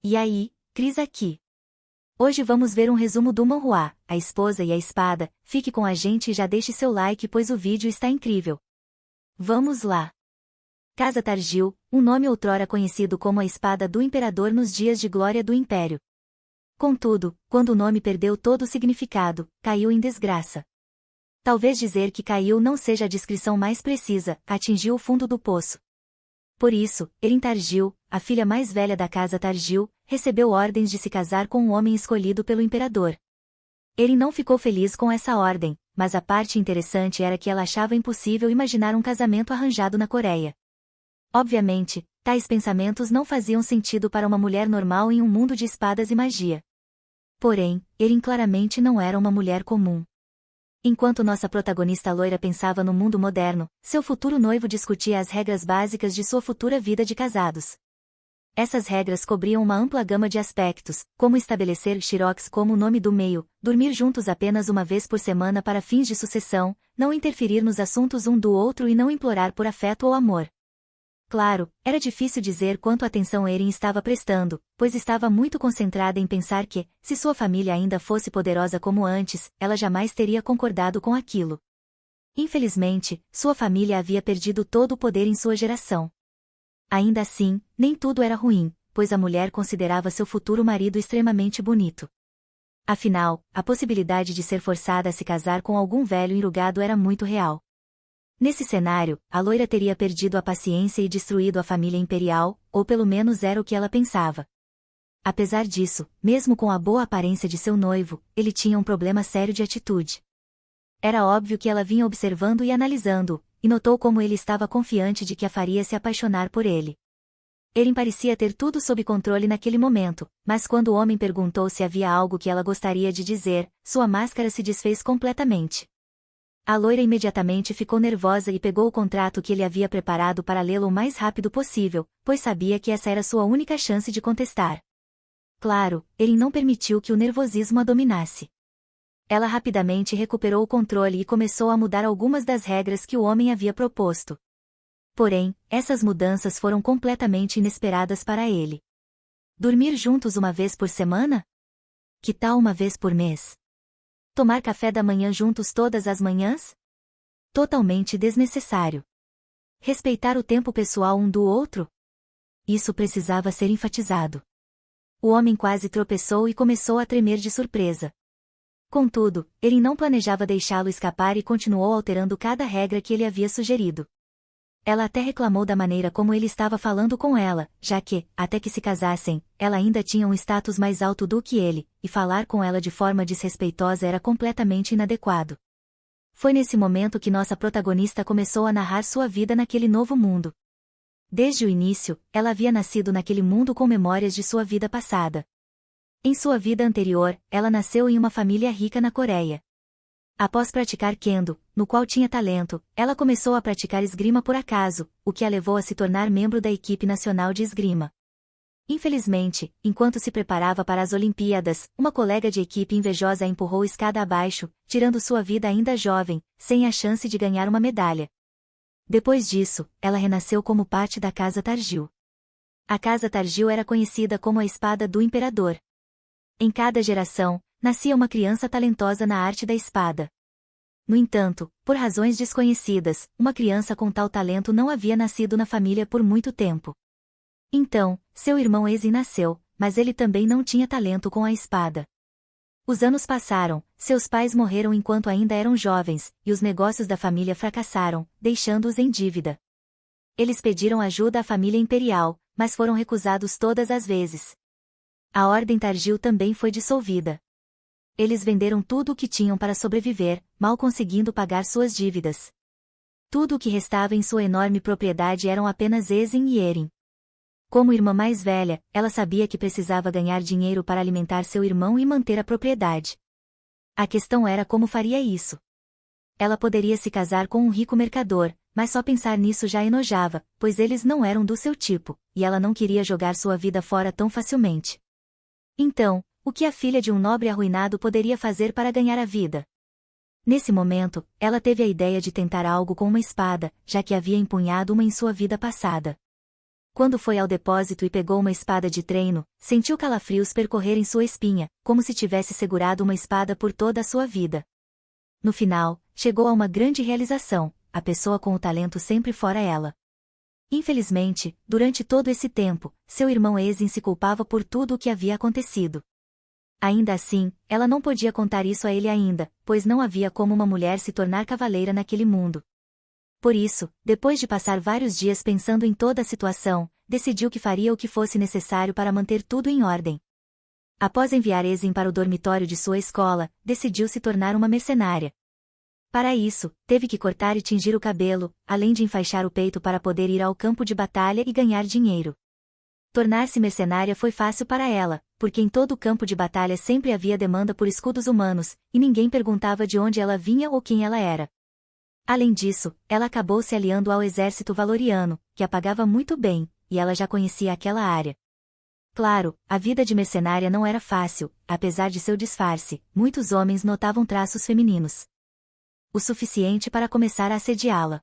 E aí, Cris aqui. Hoje vamos ver um resumo do manhwa, A Esposa e a Espada. Fique com a gente e já deixe seu like pois o vídeo está incrível. Vamos lá. Casa Tarjil, um nome outrora conhecido como a Espada do Imperador nos dias de glória do Império. Contudo, quando o nome perdeu todo o significado, caiu em desgraça. Talvez dizer que caiu não seja a descrição mais precisa, atingiu o fundo do poço. Por isso, Erin Tarjil, a filha mais velha da casa Tarjil, recebeu ordens de se casar com um homem escolhido pelo imperador. Erin não ficou feliz com essa ordem, mas a parte interessante era que ela achava impossível imaginar um casamento arranjado na Coreia. Obviamente, tais pensamentos não faziam sentido para uma mulher normal em um mundo de espadas e magia. Porém, Erin claramente não era uma mulher comum. Enquanto nossa protagonista loira pensava no mundo moderno, seu futuro noivo discutia as regras básicas de sua futura vida de casados. Essas regras cobriam uma ampla gama de aspectos, como estabelecer Shirox como o nome do meio, dormir juntos apenas uma vez por semana para fins de sucessão, não interferir nos assuntos um do outro e não implorar por afeto ou amor. Claro, era difícil dizer quanto atenção Erin estava prestando, pois estava muito concentrada em pensar que, se sua família ainda fosse poderosa como antes, ela jamais teria concordado com aquilo. Infelizmente, sua família havia perdido todo o poder em sua geração. Ainda assim, nem tudo era ruim, pois a mulher considerava seu futuro marido extremamente bonito. Afinal, a possibilidade de ser forçada a se casar com algum velho enrugado era muito real. Nesse cenário, a loira teria perdido a paciência e destruído a família imperial, ou pelo menos era o que ela pensava. Apesar disso, mesmo com a boa aparência de seu noivo, ele tinha um problema sério de atitude. Era óbvio que ela vinha observando e analisando-o, e notou como ele estava confiante de que a faria se apaixonar por ele. Erin parecia ter tudo sob controle naquele momento, mas quando o homem perguntou se havia algo que ela gostaria de dizer, sua máscara se desfez completamente. A loira imediatamente ficou nervosa e pegou o contrato que ele havia preparado para lê-lo o mais rápido possível, pois sabia que essa era sua única chance de contestar. Claro, Erin não permitiu que o nervosismo a dominasse. Ela rapidamente recuperou o controle e começou a mudar algumas das regras que o homem havia proposto. Porém, essas mudanças foram completamente inesperadas para ele. Dormir juntos uma vez por semana? Que tal uma vez por mês? Tomar café da manhã juntos todas as manhãs? Totalmente desnecessário. Respeitar o tempo pessoal um do outro? Isso precisava ser enfatizado. O homem quase tropeçou e começou a tremer de surpresa. Contudo, ele não planejava deixá-lo escapar e continuou alterando cada regra que ele havia sugerido. Ela até reclamou da maneira como ele estava falando com ela, já que, até que se casassem, ela ainda tinha um status mais alto do que ele, e falar com ela de forma desrespeitosa era completamente inadequado. Foi nesse momento que nossa protagonista começou a narrar sua vida naquele novo mundo. Desde o início, ela havia nascido naquele mundo com memórias de sua vida passada. Em sua vida anterior, ela nasceu em uma família rica na Coreia. Após praticar Kendo, no qual tinha talento, ela começou a praticar esgrima por acaso, o que a levou a se tornar membro da equipe nacional de esgrima. Infelizmente, enquanto se preparava para as Olimpíadas, uma colega de equipe invejosa a empurrou escada abaixo, tirando sua vida ainda jovem, sem a chance de ganhar uma medalha. Depois disso, ela renasceu como parte da Casa Tarjil. A Casa Tarjil era conhecida como a Espada do Imperador. Em cada geração, nascia uma criança talentosa na arte da espada. No entanto, por razões desconhecidas, uma criança com tal talento não havia nascido na família por muito tempo. Então, seu irmão Ezi nasceu, mas ele também não tinha talento com a espada. Os anos passaram, seus pais morreram enquanto ainda eram jovens, e os negócios da família fracassaram, deixando-os em dívida. Eles pediram ajuda à família imperial, mas foram recusados todas as vezes. A Ordem Tarjil também foi dissolvida. Eles venderam tudo o que tinham para sobreviver, mal conseguindo pagar suas dívidas. Tudo o que restava em sua enorme propriedade eram apenas Ezen e Erin. Como irmã mais velha, ela sabia que precisava ganhar dinheiro para alimentar seu irmão e manter a propriedade. A questão era como faria isso. Ela poderia se casar com um rico mercador, mas só pensar nisso já enojava, pois eles não eram do seu tipo, e ela não queria jogar sua vida fora tão facilmente. Então, o que a filha de um nobre arruinado poderia fazer para ganhar a vida? Nesse momento, ela teve a ideia de tentar algo com uma espada, já que havia empunhado uma em sua vida passada. quando foi ao depósito e pegou uma espada de treino, sentiu calafrios percorrerem sua espinha, como se tivesse segurado uma espada por toda a sua vida. No final, chegou a uma grande realização: a pessoa com o talento sempre fora ela. Infelizmente, durante todo esse tempo, seu irmão Ezin se culpava por tudo o que havia acontecido. Ainda assim, ela não podia contar isso a ele ainda, pois não havia como uma mulher se tornar cavaleira naquele mundo. Por isso, depois de passar vários dias pensando em toda a situação, decidiu que faria o que fosse necessário para manter tudo em ordem. Após enviar Ezin para o dormitório de sua escola, decidiu se tornar uma mercenária. Para isso, teve que cortar e tingir o cabelo, além de enfaixar o peito para poder ir ao campo de batalha e ganhar dinheiro. Tornar-se mercenária foi fácil para ela, porque em todo o campo de batalha sempre havia demanda por escudos humanos, e ninguém perguntava de onde ela vinha ou quem ela era. Além disso, ela acabou se aliando ao exército valoriano, que a pagava muito bem, e ela já conhecia aquela área. Claro, a vida de mercenária não era fácil, apesar de seu disfarce, muitos homens notavam traços femininos. O suficiente para começar a assediá-la.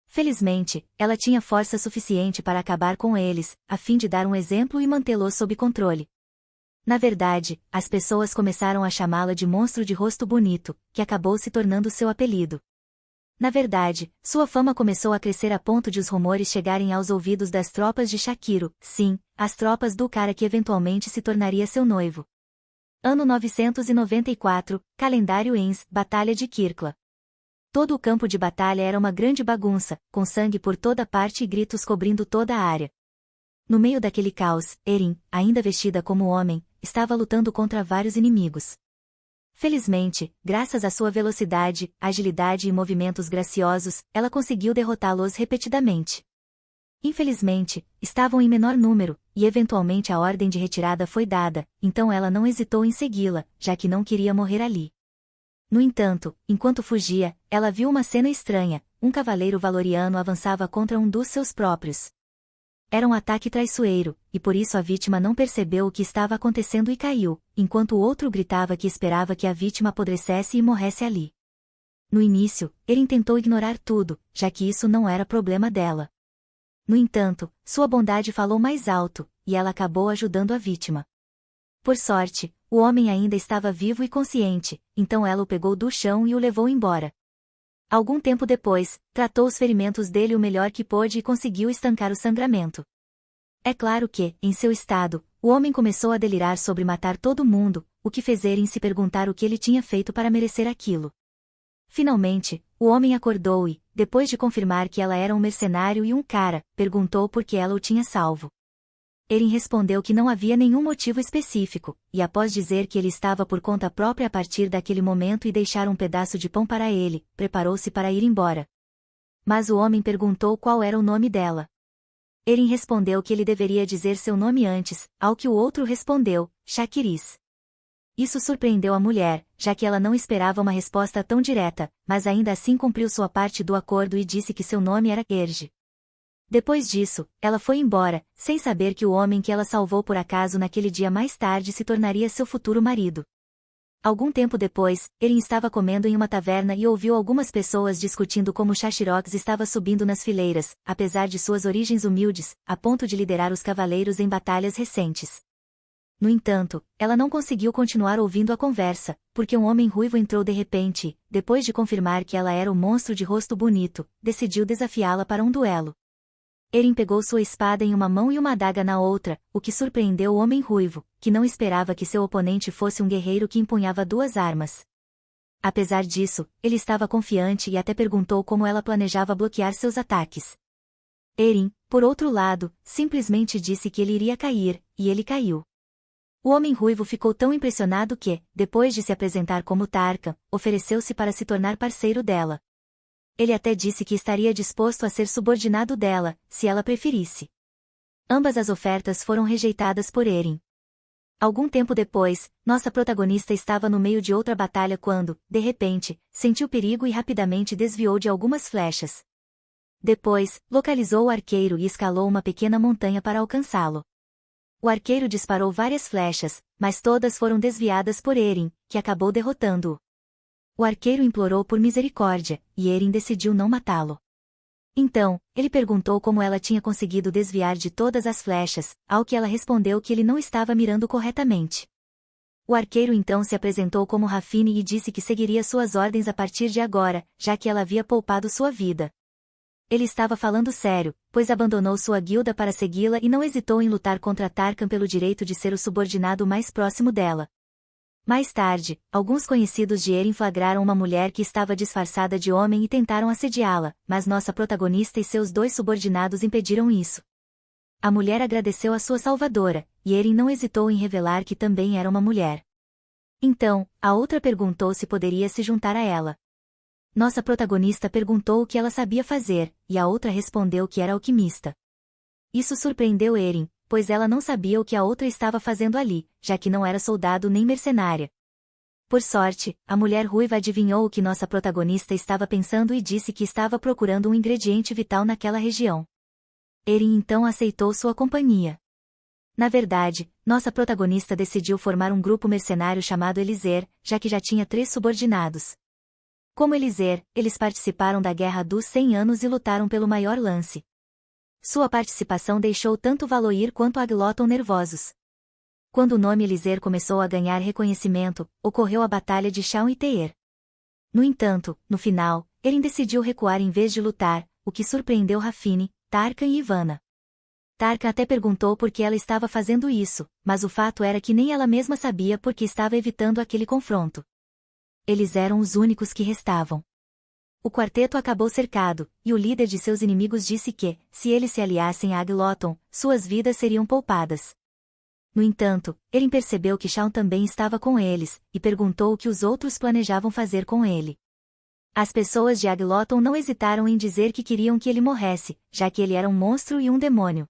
Felizmente, ela tinha força suficiente para acabar com eles, a fim de dar um exemplo e mantê-los sob controle. Na verdade, as pessoas começaram a chamá-la de monstro de rosto bonito, que acabou se tornando seu apelido. Na verdade, sua fama começou a crescer a ponto de os rumores chegarem aos ouvidos das tropas de Shakiro, sim, as tropas do cara que eventualmente se tornaria seu noivo. Ano 994, calendário Ens, Batalha de Kirkla. Todo o campo de batalha era uma grande bagunça, com sangue por toda parte e gritos cobrindo toda a área. No meio daquele caos, Erin, ainda vestida como homem, estava lutando contra vários inimigos. Felizmente, graças à sua velocidade, agilidade e movimentos graciosos, ela conseguiu derrotá-los repetidamente. Infelizmente, estavam em menor número, e eventualmente a ordem de retirada foi dada, então ela não hesitou em segui-la, já que não queria morrer ali. No entanto, enquanto fugia, ela viu uma cena estranha: um cavaleiro valoriano avançava contra um dos seus próprios. Era um ataque traiçoeiro, e por isso a vítima não percebeu o que estava acontecendo e caiu, enquanto o outro gritava que esperava que a vítima apodrecesse e morresse ali. No início, Erin tentou ignorar tudo, já que isso não era problema dela. No entanto, sua bondade falou mais alto, e ela acabou ajudando a vítima. Por sorte, o homem ainda estava vivo e consciente, então ela o pegou do chão e o levou embora. Algum tempo depois, tratou os ferimentos dele o melhor que pôde e conseguiu estancar o sangramento. É claro que, em seu estado, o homem começou a delirar sobre matar todo mundo, o que fez Erin se perguntar o que ele tinha feito para merecer aquilo. Finalmente, o homem acordou e, depois de confirmar que ela era um mercenário e um cara, perguntou por que ela o tinha salvo. Erin respondeu que não havia nenhum motivo específico, e após dizer que ele estava por conta própria a partir daquele momento e deixar um pedaço de pão para ele, preparou-se para ir embora. Mas o homem perguntou qual era o nome dela. Erin respondeu que ele deveria dizer seu nome antes, ao que o outro respondeu, Shakiris. Isso surpreendeu a mulher, já que ela não esperava uma resposta tão direta, mas ainda assim cumpriu sua parte do acordo e disse que seu nome era Erge. Depois disso, ela foi embora, sem saber que o homem que ela salvou por acaso naquele dia mais tarde se tornaria seu futuro marido. Algum tempo depois, Erin estava comendo em uma taverna e ouviu algumas pessoas discutindo como Shashirox estava subindo nas fileiras, apesar de suas origens humildes, a ponto de liderar os cavaleiros em batalhas recentes. No entanto, ela não conseguiu continuar ouvindo a conversa, porque um homem ruivo entrou de repente e, depois de confirmar que ela era o monstro de rosto bonito, decidiu desafiá-la para um duelo. Erin pegou sua espada em uma mão e uma adaga na outra, o que surpreendeu o homem ruivo, que não esperava que seu oponente fosse um guerreiro que empunhava duas armas. Apesar disso, ele estava confiante e até perguntou como ela planejava bloquear seus ataques. Erin, por outro lado, simplesmente disse que ele iria cair, e ele caiu. O homem ruivo ficou tão impressionado que, depois de se apresentar como Tarka, ofereceu-se para se tornar parceiro dela. Ele até disse que estaria disposto a ser subordinado dela, se ela preferisse. Ambas as ofertas foram rejeitadas por Erin. Algum tempo depois, nossa protagonista estava no meio de outra batalha quando, de repente, sentiu perigo e rapidamente desviou de algumas flechas. Depois, localizou o arqueiro e escalou uma pequena montanha para alcançá-lo. O arqueiro disparou várias flechas, mas todas foram desviadas por Erin, que acabou derrotando-o. O arqueiro implorou por misericórdia, e Erin decidiu não matá-lo. Então, ele perguntou como ela tinha conseguido desviar de todas as flechas, ao que ela respondeu que ele não estava mirando corretamente. O arqueiro então se apresentou como Rafine e disse que seguiria suas ordens a partir de agora, já que ela havia poupado sua vida. Ele estava falando sério, pois abandonou sua guilda para segui-la e não hesitou em lutar contra Tarkan pelo direito de ser o subordinado mais próximo dela. Mais tarde, alguns conhecidos de Eren flagraram uma mulher que estava disfarçada de homem e tentaram assediá-la, mas nossa protagonista e seus 2 subordinados impediram isso. A mulher agradeceu a sua salvadora, e Eren não hesitou em revelar que também era uma mulher. Então, a outra perguntou se poderia se juntar a ela. Nossa protagonista perguntou o que ela sabia fazer, e a outra respondeu que era alquimista. Isso surpreendeu Eren, pois ela não sabia o que a outra estava fazendo ali, já que não era soldado nem mercenária. Por sorte, a mulher ruiva adivinhou o que nossa protagonista estava pensando e disse que estava procurando um ingrediente vital naquela região. Eren então aceitou sua companhia. Na verdade, nossa protagonista decidiu formar um grupo mercenário chamado Eliezer, já que já tinha 3 subordinados. Como Eliezer, eles participaram da Guerra dos 100 Anos e lutaram pelo maior lance. Sua participação deixou tanto Valoir quanto Agloton nervosos. Quando o nome Eliezer começou a ganhar reconhecimento, ocorreu a Batalha de Shaun e Teer. No entanto, no final, Eren decidiu recuar em vez de lutar, o que surpreendeu Rafine, Tarkan e Ivana. Tarkan até perguntou por que ela estava fazendo isso, mas o fato era que nem ela mesma sabia por que estava evitando aquele confronto. Eles eram os únicos que restavam. O quarteto acabou cercado, e o líder de seus inimigos disse que, se eles se aliassem a Agloton, suas vidas seriam poupadas. No entanto, Eren percebeu que Shaun também estava com eles, e perguntou o que os outros planejavam fazer com ele. As pessoas de Agloton não hesitaram em dizer que queriam que ele morresse, já que ele era um monstro e um demônio.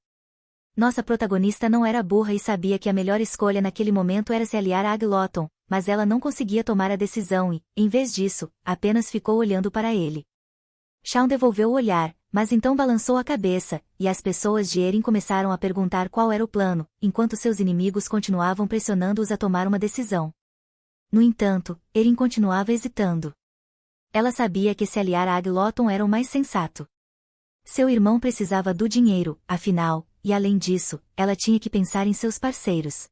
Nossa protagonista não era burra e sabia que a melhor escolha naquele momento era se aliar a Agloton, mas ela não conseguia tomar a decisão e, em vez disso, apenas ficou olhando para ele. Shaun devolveu o olhar, mas então balançou a cabeça, e as pessoas de Eren começaram a perguntar qual era o plano, enquanto seus inimigos continuavam pressionando-os a tomar uma decisão. No entanto, Eren continuava hesitando. Ela sabia que se aliar a Agloton era o mais sensato. Seu irmão precisava do dinheiro, afinal, e além disso, ela tinha que pensar em seus parceiros.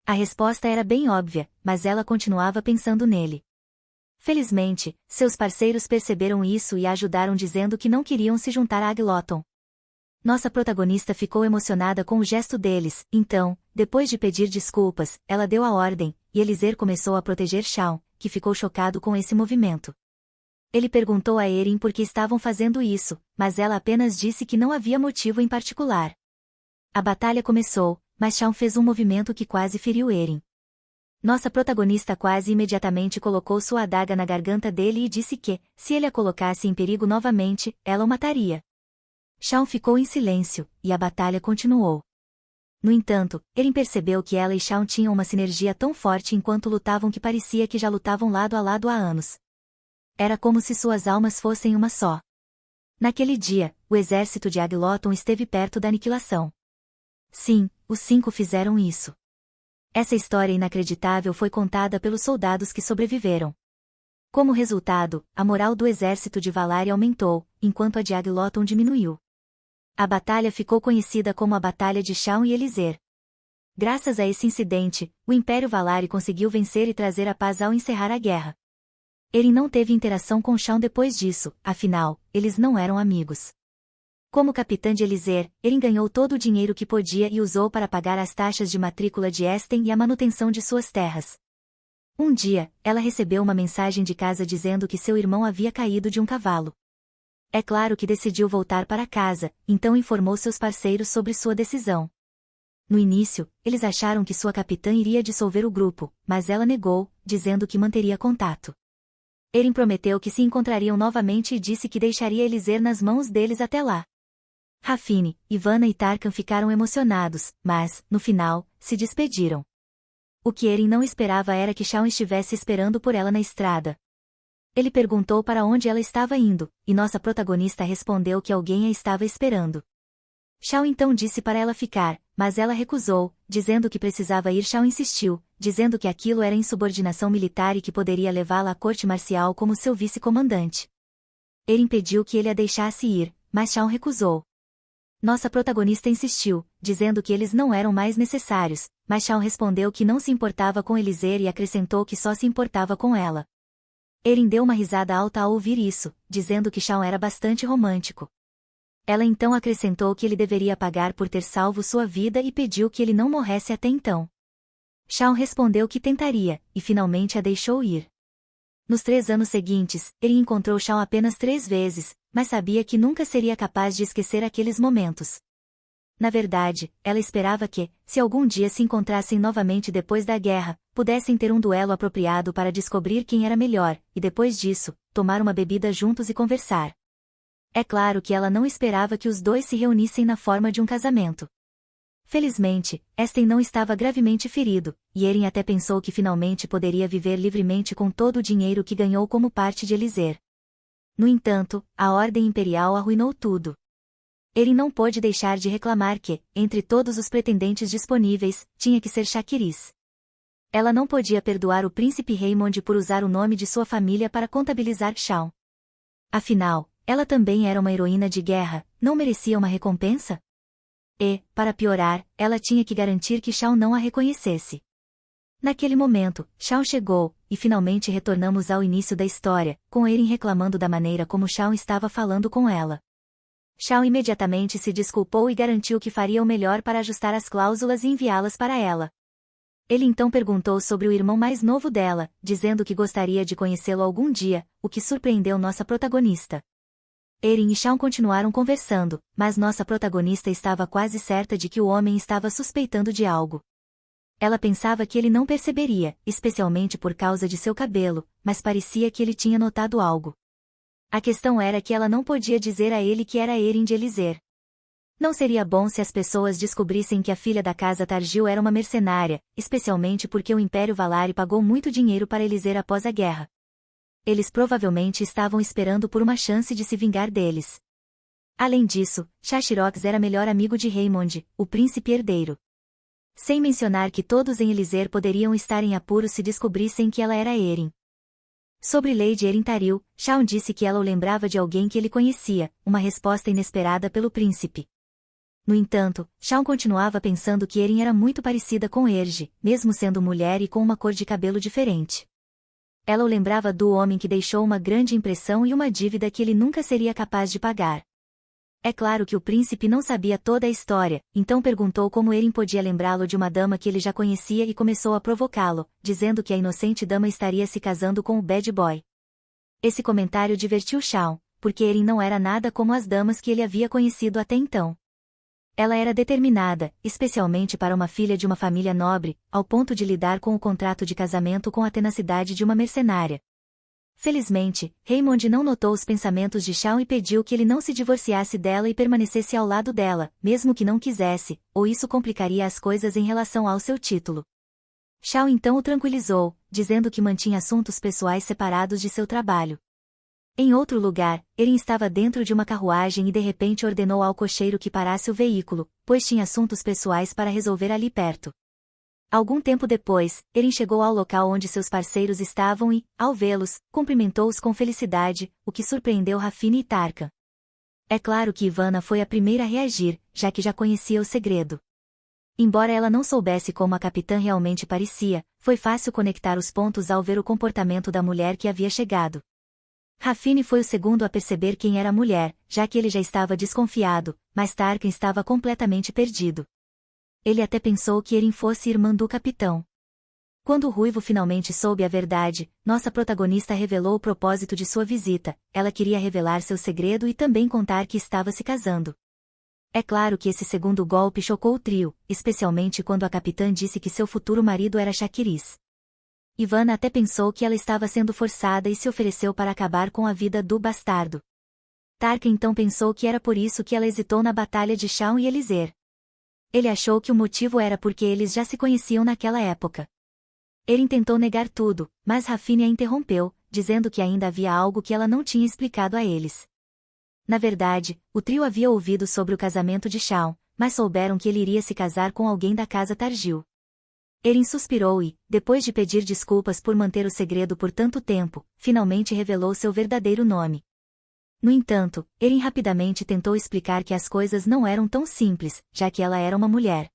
A resposta era bem óbvia, mas ela continuava pensando nele. Felizmente, seus parceiros perceberam isso e a ajudaram dizendo que não queriam se juntar a Agloton. Nossa protagonista ficou emocionada com o gesto deles, então, depois de pedir desculpas, ela deu a ordem, e Eliezer começou a proteger Shaun, que ficou chocado com esse movimento. Ele perguntou a Eren por que estavam fazendo isso, mas ela apenas disse que não havia motivo em particular. A batalha começou, mas Shaun fez um movimento que quase feriu Eren. Nossa protagonista quase imediatamente colocou sua adaga na garganta dele e disse que, se ele a colocasse em perigo novamente, ela o mataria. Shaun ficou em silêncio, e a batalha continuou. No entanto, Eren percebeu que ela e Shaun tinham uma sinergia tão forte enquanto lutavam que parecia que já lutavam lado a lado há anos. Era como se suas almas fossem uma só. Naquele dia, o exército de Agloton esteve perto da aniquilação. Sim, os 5 fizeram isso. Essa história inacreditável foi contada pelos soldados que sobreviveram. Como resultado, a moral do exército de Valar aumentou, enquanto a de Agloton diminuiu. A batalha ficou conhecida como a Batalha de Shaun e Eliezer. Graças a esse incidente, o Império Valar conseguiu vencer e trazer a paz ao encerrar a guerra. Eren não teve interação com Shaun depois disso, afinal, eles não eram amigos. Como capitã de Eliezer, Eren ganhou todo o dinheiro que podia e usou para pagar as taxas de matrícula de Esten e a manutenção de suas terras. Um dia, ela recebeu uma mensagem de casa dizendo que seu irmão havia caído de um cavalo. É claro que decidiu voltar para casa, então informou seus parceiros sobre sua decisão. No início, eles acharam que sua capitã iria dissolver o grupo, mas ela negou, dizendo que manteria contato. Eren prometeu que se encontrariam novamente e disse que deixaria Eliezer nas mãos deles até lá. Rafine, Ivana e Tarkan ficaram emocionados, mas, no final, se despediram. O que Eren não esperava era que Shaun estivesse esperando por ela na estrada. Ele perguntou para onde ela estava indo, e nossa protagonista respondeu que alguém a estava esperando. Shaun então disse para ela ficar, mas ela recusou, dizendo que precisava ir. Shaun insistiu, dizendo que aquilo era insubordinação militar e que poderia levá-la à corte marcial como seu vice-comandante. Eren pediu que ele a deixasse ir, mas Shaun recusou. Nossa protagonista insistiu, dizendo que eles não eram mais necessários, mas Shaun respondeu que não se importava com Eliezer e acrescentou que só se importava com ela. Erin deu uma risada alta ao ouvir isso, dizendo que Shaun era bastante romântico. Ela então acrescentou que ele deveria pagar por ter salvo sua vida e pediu que ele não morresse até então. Shaun respondeu que tentaria, e finalmente a deixou ir. Nos 3 anos seguintes, Erin encontrou Shaun apenas 3 vezes, mas sabia que nunca seria capaz de esquecer aqueles momentos. Na verdade, ela esperava que, se algum dia se encontrassem novamente depois da guerra, pudessem ter um duelo apropriado para descobrir quem era melhor, e depois disso, tomar uma bebida juntos e conversar. É claro que ela não esperava que os dois se reunissem na forma de um casamento. Felizmente, Esten não estava gravemente ferido, e Erin até pensou que finalmente poderia viver livremente com todo o dinheiro que ganhou como parte de Eliezer. No entanto, a Ordem Imperial arruinou tudo. Erin não pôde deixar de reclamar que, entre todos os pretendentes disponíveis, tinha que ser Shakiris. Ela não podia perdoar o príncipe Raymond por usar o nome de sua família para contabilizar Shaun. Afinal, ela também era uma heroína de guerra, não merecia uma recompensa? E, para piorar, ela tinha que garantir que Shaun não a reconhecesse. Naquele momento, Shaun chegou, e finalmente retornamos ao início da história, com Erin reclamando da maneira como Shaun estava falando com ela. Shaun imediatamente se desculpou e garantiu que faria o melhor para ajustar as cláusulas e enviá-las para ela. Ele então perguntou sobre o irmão mais novo dela, dizendo que gostaria de conhecê-lo algum dia, o que surpreendeu nossa protagonista. Erin e Shaun continuaram conversando, mas nossa protagonista estava quase certa de que o homem estava suspeitando de algo. Ela pensava que ele não perceberia, especialmente por causa de seu cabelo, mas parecia que ele tinha notado algo. A questão era que ela não podia dizer a ele que era Erin de Eliezer. Não seria bom se as pessoas descobrissem que a filha da casa Targil era uma mercenária, especialmente porque o Império Valari pagou muito dinheiro para Eliezer após a guerra. Eles provavelmente estavam esperando por uma chance de se vingar deles. Além disso, Shashirox era melhor amigo de Raymond, o príncipe herdeiro. Sem mencionar que todos em Eliezer poderiam estar em apuros se descobrissem que ela era Erin. Sobre Lady Erin Taril, Shaun disse que ela o lembrava de alguém que ele conhecia, uma resposta inesperada pelo príncipe. No entanto, Shaun continuava pensando que Erin era muito parecida com Erge, mesmo sendo mulher e com uma cor de cabelo diferente. Ela o lembrava do homem que deixou uma grande impressão e uma dívida que ele nunca seria capaz de pagar. É claro que o príncipe não sabia toda a história, então perguntou como Erin podia lembrá-lo de uma dama que ele já conhecia e começou a provocá-lo, dizendo que a inocente dama estaria se casando com o bad boy. Esse comentário divertiu Shaun, porque Erin não era nada como as damas que ele havia conhecido até então. Ela era determinada, especialmente para uma filha de uma família nobre, ao ponto de lidar com o contrato de casamento com a tenacidade de uma mercenária. Felizmente, Raymond não notou os pensamentos de Shaun e pediu que ele não se divorciasse dela e permanecesse ao lado dela, mesmo que não quisesse, ou isso complicaria as coisas em relação ao seu título. Shaun então o tranquilizou, dizendo que mantinha assuntos pessoais separados de seu trabalho. Em outro lugar, Erin estava dentro de uma carruagem e de repente ordenou ao cocheiro que parasse o veículo, pois tinha assuntos pessoais para resolver ali perto. Algum tempo depois, Erin chegou ao local onde seus parceiros estavam e, ao vê-los, cumprimentou-os com felicidade, o que surpreendeu Rafine e Tarkan. É claro que Ivana foi a primeira a reagir, já que já conhecia o segredo. Embora ela não soubesse como a capitã realmente parecia, foi fácil conectar os pontos ao ver o comportamento da mulher que havia chegado. Rafine foi o segundo a perceber quem era a mulher, já que ele já estava desconfiado, mas Tarkan estava completamente perdido. Ele até pensou que Erin fosse irmã do capitão. Quando o ruivo finalmente soube a verdade, nossa protagonista revelou o propósito de sua visita, ela queria revelar seu segredo e também contar que estava se casando. É claro que esse segundo golpe chocou o trio, especialmente quando a capitã disse que seu futuro marido era Shakiris. Ivana até pensou que ela estava sendo forçada e se ofereceu para acabar com a vida do bastardo. Tarka então pensou que era por isso que ela hesitou na batalha de Shaun e Eliezer. Ele achou que o motivo era porque eles já se conheciam naquela época. Erin tentou negar tudo, mas Rafine a interrompeu, dizendo que ainda havia algo que ela não tinha explicado a eles. Na verdade, o trio havia ouvido sobre o casamento de Shaun, mas souberam que ele iria se casar com alguém da casa Targil. Erin suspirou e, depois de pedir desculpas por manter o segredo por tanto tempo, finalmente revelou seu verdadeiro nome. No entanto, Erin rapidamente tentou explicar que as coisas não eram tão simples, já que ela era uma mulher.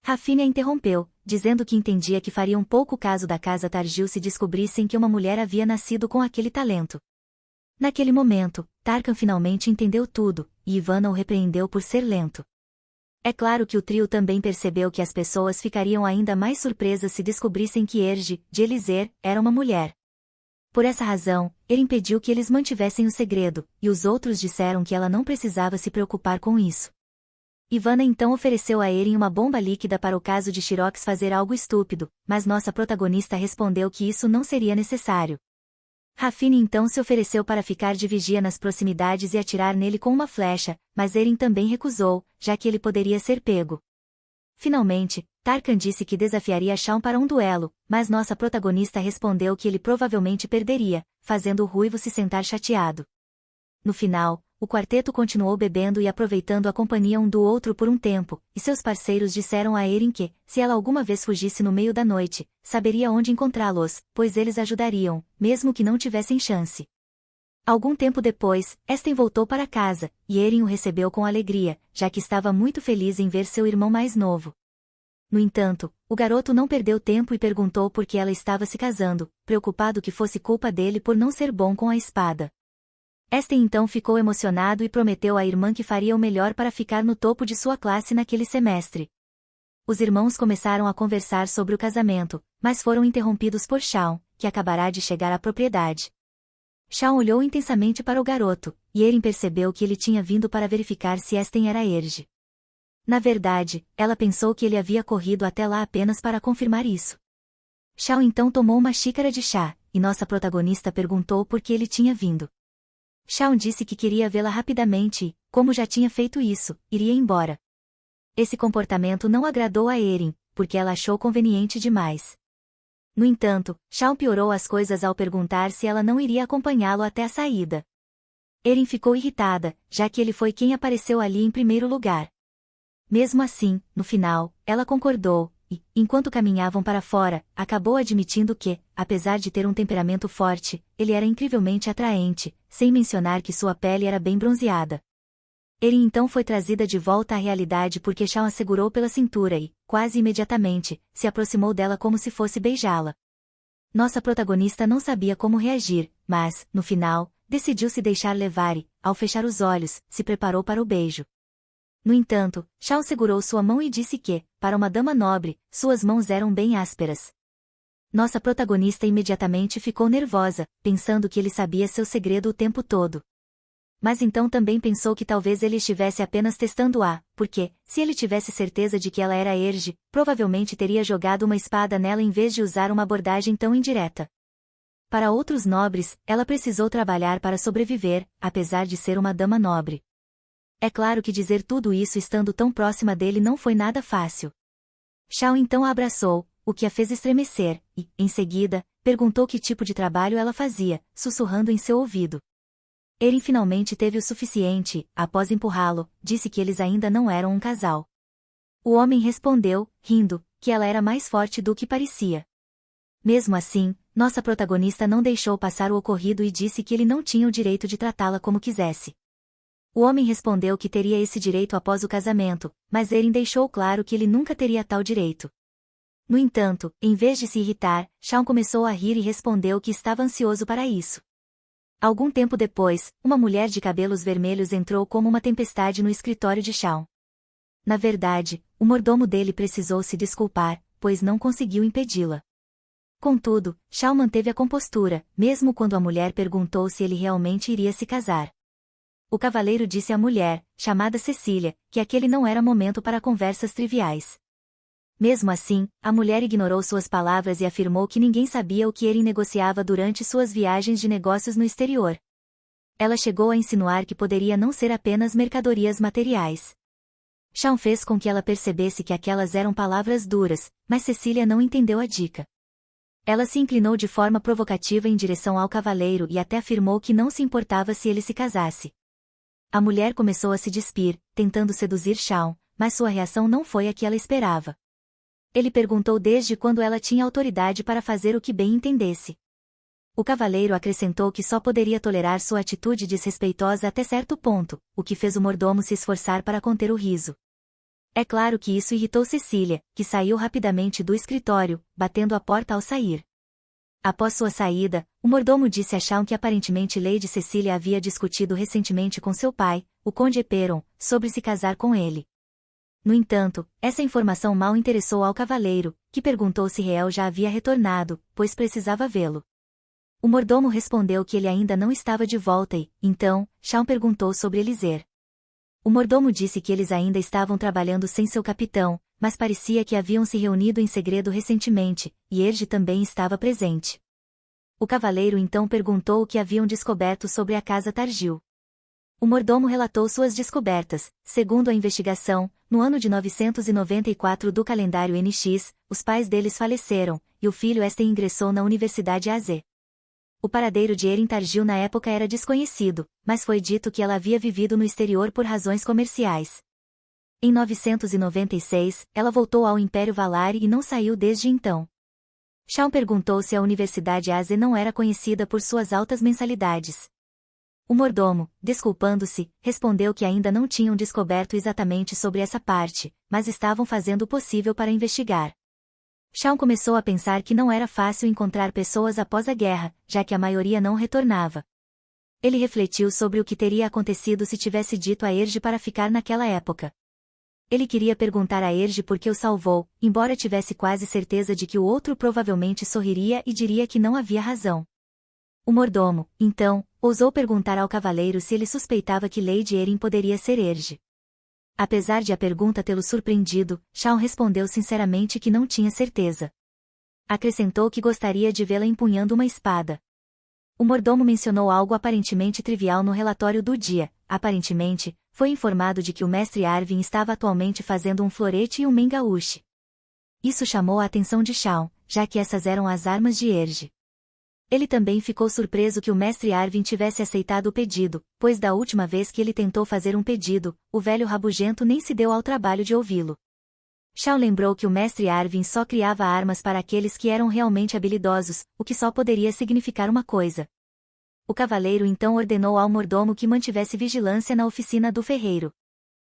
Rafine a interrompeu, dizendo que entendia que faria um pouco caso da casa Targil se descobrissem que uma mulher havia nascido com aquele talento. Naquele momento, Tarkan finalmente entendeu tudo, e Ivana o repreendeu por ser lento. É claro que o trio também percebeu que as pessoas ficariam ainda mais surpresas se descobrissem que Erge, de Elizer, era uma mulher. Por essa razão, ele impediu que eles mantivessem o segredo, e os outros disseram que ela não precisava se preocupar com isso. Ivana então ofereceu a Erin uma bomba líquida para o caso de Shirox fazer algo estúpido, mas nossa protagonista respondeu que isso não seria necessário. Rafine então se ofereceu para ficar de vigia nas proximidades e atirar nele com uma flecha, mas Erin também recusou, já que ele poderia ser pego. Finalmente, Tarkan disse que desafiaria Shaun para um duelo, mas nossa protagonista respondeu que ele provavelmente perderia, fazendo o ruivo se sentar chateado. No final, o quarteto continuou bebendo e aproveitando a companhia um do outro por um tempo, e seus parceiros disseram a Erin que, se ela alguma vez fugisse no meio da noite, saberia onde encontrá-los, pois eles ajudariam, mesmo que não tivessem chance. Algum tempo depois, Esten voltou para casa, e Erin o recebeu com alegria, já que estava muito feliz em ver seu irmão mais novo. No entanto, o garoto não perdeu tempo e perguntou por que ela estava se casando, preocupado que fosse culpa dele por não ser bom com a espada. Esten então ficou emocionado e prometeu à irmã que faria o melhor para ficar no topo de sua classe naquele semestre. Os irmãos começaram a conversar sobre o casamento, mas foram interrompidos por Shaun, que acabará de chegar à propriedade. Shaun olhou intensamente para o garoto, e Erin percebeu que ele tinha vindo para verificar se Esten era Erge. Na verdade, ela pensou que ele havia corrido até lá apenas para confirmar isso. Shaun então tomou uma xícara de chá, e nossa protagonista perguntou por que ele tinha vindo. Shaun disse que queria vê-la rapidamente e, como já tinha feito isso, iria embora. Esse comportamento não agradou a Erin, porque ela achou conveniente demais. No entanto, Shaun piorou as coisas ao perguntar se ela não iria acompanhá-lo até a saída. Erin ficou irritada, já que ele foi quem apareceu ali em primeiro lugar. Mesmo assim, no final, ela concordou, e, enquanto caminhavam para fora, acabou admitindo que, apesar de ter um temperamento forte, ele era incrivelmente atraente, sem mencionar que sua pele era bem bronzeada. Erin então foi trazida de volta à realidade porque Shaun a segurou pela cintura e, quase imediatamente, se aproximou dela como se fosse beijá-la. Nossa protagonista não sabia como reagir, mas, no final, decidiu se deixar levar e, ao fechar os olhos, se preparou para o beijo. No entanto, Shaun segurou sua mão e disse que, para uma dama nobre, suas mãos eram bem ásperas. Nossa protagonista imediatamente ficou nervosa, pensando que ele sabia seu segredo o tempo todo. Mas então também pensou que talvez ele estivesse apenas testando-a, porque, se ele tivesse certeza de que ela era Erge, provavelmente teria jogado uma espada nela em vez de usar uma abordagem tão indireta. Para outros nobres, ela precisou trabalhar para sobreviver, apesar de ser uma dama nobre. É claro que dizer tudo isso estando tão próxima dele não foi nada fácil. Shaun então a abraçou, o que a fez estremecer, e, em seguida, perguntou que tipo de trabalho ela fazia, sussurrando em seu ouvido. Erin finalmente teve o suficiente, após empurrá-lo, disse que eles ainda não eram um casal. O homem respondeu, rindo, que ela era mais forte do que parecia. Mesmo assim, nossa protagonista não deixou passar o ocorrido e disse que ele não tinha o direito de tratá-la como quisesse. O homem respondeu que teria esse direito após o casamento, mas Erin deixou claro que ele nunca teria tal direito. No entanto, em vez de se irritar, Shaun começou a rir e respondeu que estava ansioso para isso. Algum tempo depois, uma mulher de cabelos vermelhos entrou como uma tempestade no escritório de Shaun. Na verdade, o mordomo dele precisou se desculpar, pois não conseguiu impedi-la. Contudo, Shaun manteve a compostura, mesmo quando a mulher perguntou se ele realmente iria se casar. O cavaleiro disse à mulher, chamada Cecília, que aquele não era momento para conversas triviais. Mesmo assim, a mulher ignorou suas palavras e afirmou que ninguém sabia o que ele negociava durante suas viagens de negócios no exterior. Ela chegou a insinuar que poderia não ser apenas mercadorias materiais. Shaun fez com que ela percebesse que aquelas eram palavras duras, mas Cecília não entendeu a dica. Ela se inclinou de forma provocativa em direção ao cavaleiro e até afirmou que não se importava se ele se casasse. A mulher começou a se despir, tentando seduzir Shaun, mas sua reação não foi a que ela esperava. Ele perguntou desde quando ela tinha autoridade para fazer o que bem entendesse. O cavaleiro acrescentou que só poderia tolerar sua atitude desrespeitosa até certo ponto, o que fez o mordomo se esforçar para conter o riso. É claro que isso irritou Cecília, que saiu rapidamente do escritório, batendo a porta ao sair. Após sua saída, o mordomo disse a Shawn que aparentemente Lady Cecília havia discutido recentemente com seu pai, o Conde Eperon, sobre se casar com ele. No entanto, essa informação mal interessou ao cavaleiro, que perguntou se Riel já havia retornado, pois precisava vê-lo. O mordomo respondeu que ele ainda não estava de volta e, então, Shawn perguntou sobre Eliser. O mordomo disse que eles ainda estavam trabalhando sem seu capitão, mas parecia que haviam se reunido em segredo recentemente, e Erge também estava presente. O cavaleiro então perguntou o que haviam descoberto sobre a casa Targil. O mordomo relatou suas descobertas. Segundo a investigação, no ano de 994 do calendário NX, os pais deles faleceram, e o filho Esten ingressou na Universidade AZ. O paradeiro de Erin Targil na época era desconhecido, mas foi dito que ela havia vivido no exterior por razões comerciais. Em 996, ela voltou ao Império Valar e não saiu desde então. Shawn perguntou se a Universidade AZ não era conhecida por suas altas mensalidades. O mordomo, desculpando-se, respondeu que ainda não tinham descoberto exatamente sobre essa parte, mas estavam fazendo o possível para investigar. Shawn começou a pensar que não era fácil encontrar pessoas após a guerra, já que a maioria não retornava. Ele refletiu sobre o que teria acontecido se tivesse dito a Erge para ficar naquela época. Ele queria perguntar a Erge por que o salvou, embora tivesse quase certeza de que o outro provavelmente sorriria e diria que não havia razão. O mordomo, então, ousou perguntar ao cavaleiro se ele suspeitava que Lady Erin poderia ser Erge. Apesar de a pergunta tê-lo surpreendido, Shawn respondeu sinceramente que não tinha certeza. Acrescentou que gostaria de vê-la empunhando uma espada. O mordomo mencionou algo aparentemente trivial no relatório do dia. Aparentemente, foi informado de que o mestre Arvin estava atualmente fazendo um florete e um mengauche. Isso chamou a atenção de Shawn, já que essas eram as armas de Erge. Ele também ficou surpreso que o mestre Arvin tivesse aceitado o pedido, pois da última vez que ele tentou fazer um pedido, o velho rabugento nem se deu ao trabalho de ouvi-lo. Shawn lembrou que o mestre Arvin só criava armas para aqueles que eram realmente habilidosos, o que só poderia significar uma coisa. O cavaleiro então ordenou ao mordomo que mantivesse vigilância na oficina do ferreiro.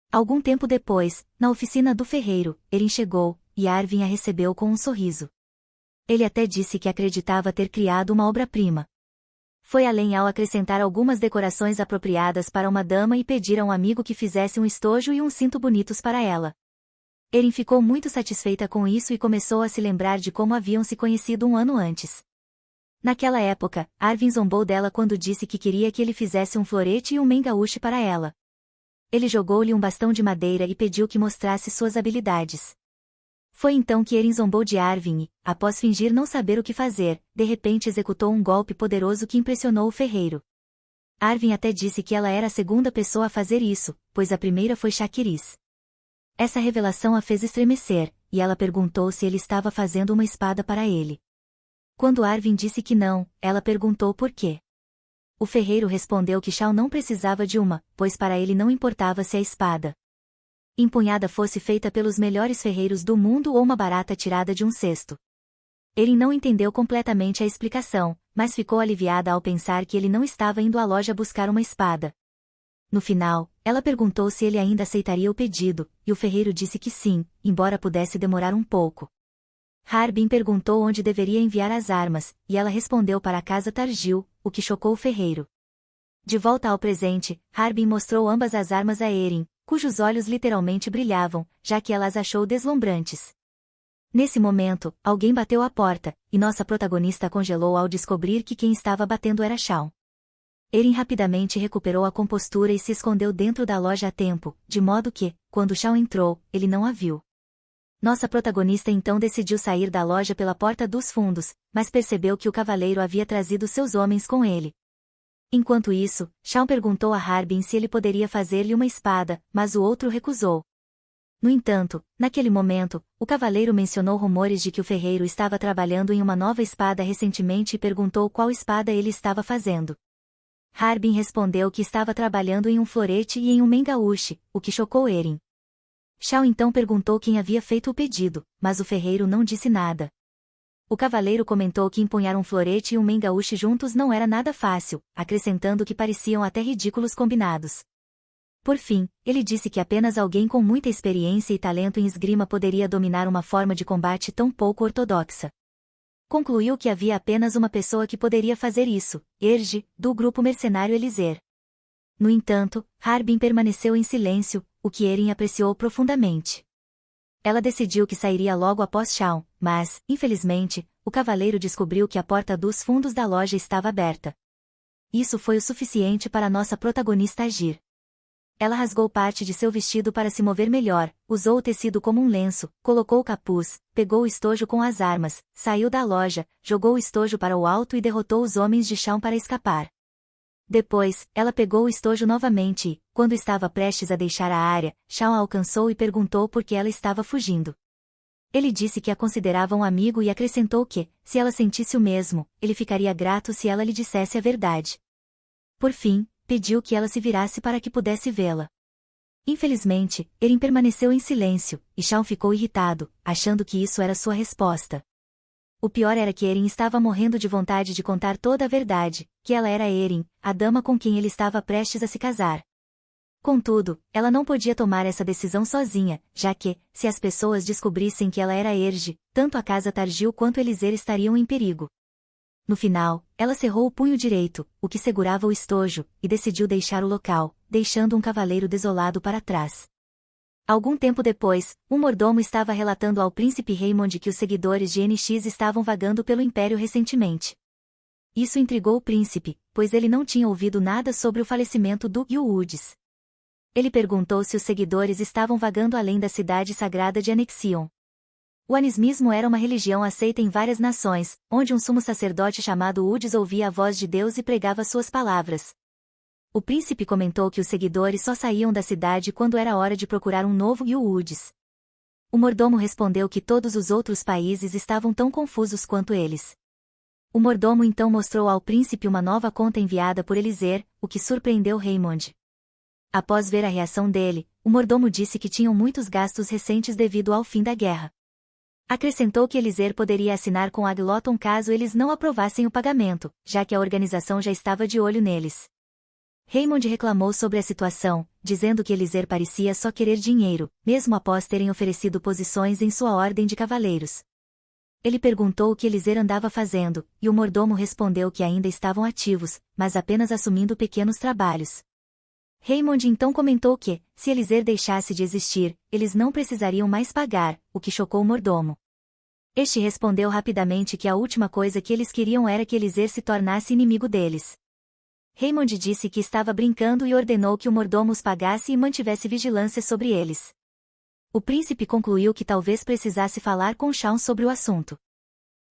Algum tempo depois, na oficina do ferreiro, Erin chegou, e Arvin a recebeu com um sorriso. Ele até disse que acreditava ter criado uma obra-prima. Foi além ao acrescentar algumas decorações apropriadas para uma dama e pedir a um amigo que fizesse um estojo e um cinto bonitos para ela. Erin ficou muito satisfeita com isso e começou a se lembrar de como haviam se conhecido um ano antes. Naquela época, Arvin zombou dela quando disse que queria que ele fizesse um florete e um mengauche para ela. Ele jogou-lhe um bastão de madeira e pediu que mostrasse suas habilidades. Foi então que Erin zombou de Arvin e, após fingir não saber o que fazer, de repente executou um golpe poderoso que impressionou o ferreiro. Arvin até disse que ela era a segunda pessoa a fazer isso, pois a primeira foi Shakiris. Essa revelação a fez estremecer, e ela perguntou se ele estava fazendo uma espada para ele. Quando Arvin disse que não, ela perguntou por quê. O ferreiro respondeu que Shawn não precisava de uma, pois para ele não importava se a espada empunhada fosse feita pelos melhores ferreiros do mundo ou uma barata tirada de um cesto. Erin não entendeu completamente a explicação, mas ficou aliviada ao pensar que ele não estava indo à loja buscar uma espada. No final, ela perguntou se ele ainda aceitaria o pedido, e o ferreiro disse que sim, embora pudesse demorar um pouco. Harbin perguntou onde deveria enviar as armas, e ela respondeu para a casa Targil, o que chocou o ferreiro. De volta ao presente, Harbin mostrou ambas as armas a Erin, cujos olhos literalmente brilhavam, já que ela as achou deslumbrantes. Nesse momento, alguém bateu à porta, e nossa protagonista congelou ao descobrir que quem estava batendo era Shawn. Erin rapidamente recuperou a compostura e se escondeu dentro da loja a tempo, de modo que, quando Shawn entrou, ele não a viu. Nossa protagonista então decidiu sair da loja pela porta dos fundos, mas percebeu que o cavaleiro havia trazido seus homens com ele. Enquanto isso, Shawn perguntou a Harbin se ele poderia fazer-lhe uma espada, mas o outro recusou. No entanto, naquele momento, o cavaleiro mencionou rumores de que o ferreiro estava trabalhando em uma nova espada recentemente e perguntou qual espada ele estava fazendo. Harbin respondeu que estava trabalhando em um florete e em um mengauche, o que chocou Erin. Shawn então perguntou quem havia feito o pedido, mas o ferreiro não disse nada. O cavaleiro comentou que empunhar um florete e um mengauche juntos não era nada fácil, acrescentando que pareciam até ridículos combinados. Por fim, ele disse que apenas alguém com muita experiência e talento em esgrima poderia dominar uma forma de combate tão pouco ortodoxa. Concluiu que havia apenas uma pessoa que poderia fazer isso, Erge, do grupo mercenário Eliezer. No entanto, Harbin permaneceu em silêncio, o que Erin apreciou profundamente. Ela decidiu que sairia logo após Shaun, mas, infelizmente, o cavaleiro descobriu que a porta dos fundos da loja estava aberta. Isso foi o suficiente para nossa protagonista agir. Ela rasgou parte de seu vestido para se mover melhor, usou o tecido como um lenço, colocou o capuz, pegou o estojo com as armas, saiu da loja, jogou o estojo para o alto e derrotou os homens de Shaun para escapar. Depois, ela pegou o estojo novamente e, quando estava prestes a deixar a área, Shaun a alcançou e perguntou por que ela estava fugindo. Ele disse que a considerava um amigo e acrescentou que, se ela sentisse o mesmo, ele ficaria grato se ela lhe dissesse a verdade. Por fim, pediu que ela se virasse para que pudesse vê-la. Infelizmente, Erin permaneceu em silêncio, e Shaun ficou irritado, achando que isso era sua resposta. O pior era que Erin estava morrendo de vontade de contar toda a verdade, que ela era Erin, a dama com quem ele estava prestes a se casar. Contudo, ela não podia tomar essa decisão sozinha, já que, se as pessoas descobrissem que ela era Erge, tanto a casa Targil quanto Eliezer estariam em perigo. No final, ela cerrou o punho direito, o que segurava o estojo, e decidiu deixar o local, deixando um cavaleiro desolado para trás. Algum tempo depois, um mordomo estava relatando ao príncipe Raymond que os seguidores de NX estavam vagando pelo Império recentemente. Isso intrigou o príncipe, pois ele não tinha ouvido nada sobre o falecimento do Yuudes. Ele perguntou se os seguidores estavam vagando além da cidade sagrada de Anexion. O anismismo era uma religião aceita em várias nações, onde um sumo sacerdote chamado Udes ouvia a voz de Deus e pregava suas palavras. O príncipe comentou que os seguidores só saíam da cidade quando era hora de procurar um novo Yuudes. O mordomo respondeu que todos os outros países estavam tão confusos quanto eles. O mordomo então mostrou ao príncipe uma nova conta enviada por Eliezer, o que surpreendeu Raymond. Após ver a reação dele, o mordomo disse que tinham muitos gastos recentes devido ao fim da guerra. Acrescentou que Eliezer poderia assinar com Agloton caso eles não aprovassem o pagamento, já que a organização já estava de olho neles. Raymond reclamou sobre a situação, dizendo que Eliezer parecia só querer dinheiro, mesmo após terem oferecido posições em sua ordem de cavaleiros. Ele perguntou o que Eliezer andava fazendo, e o mordomo respondeu que ainda estavam ativos, mas apenas assumindo pequenos trabalhos. Raymond então comentou que, se Eliezer deixasse de existir, eles não precisariam mais pagar, o que chocou o mordomo. Este respondeu rapidamente que a última coisa que eles queriam era que Eliezer se tornasse inimigo deles. Raymond disse que estava brincando e ordenou que o mordomo os pagasse e mantivesse vigilância sobre eles. O príncipe concluiu que talvez precisasse falar com Shaun sobre o assunto.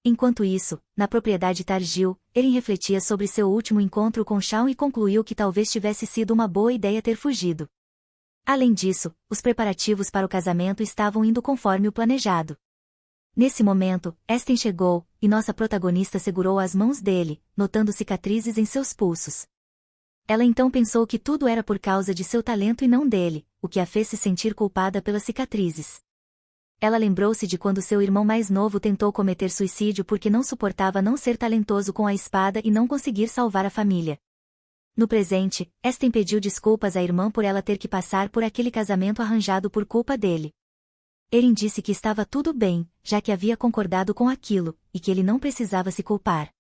Enquanto isso, na propriedade Targil, Erin refletia sobre seu último encontro com Shaun e concluiu que talvez tivesse sido uma boa ideia ter fugido. Além disso, os preparativos para o casamento estavam indo conforme o planejado. Nesse momento, Esten chegou, e nossa protagonista segurou as mãos dele, notando cicatrizes em seus pulsos. Ela então pensou que tudo era por causa de seu talento e não dele, o que a fez se sentir culpada pelas cicatrizes. Ela lembrou-se de quando seu irmão mais novo tentou cometer suicídio porque não suportava não ser talentoso com a espada e não conseguir salvar a família. No presente, Esten pediu desculpas à irmã por ela ter que passar por aquele casamento arranjado por culpa dele. Erin disse que estava tudo bem, já que havia concordado com aquilo, e que ele não precisava se culpar.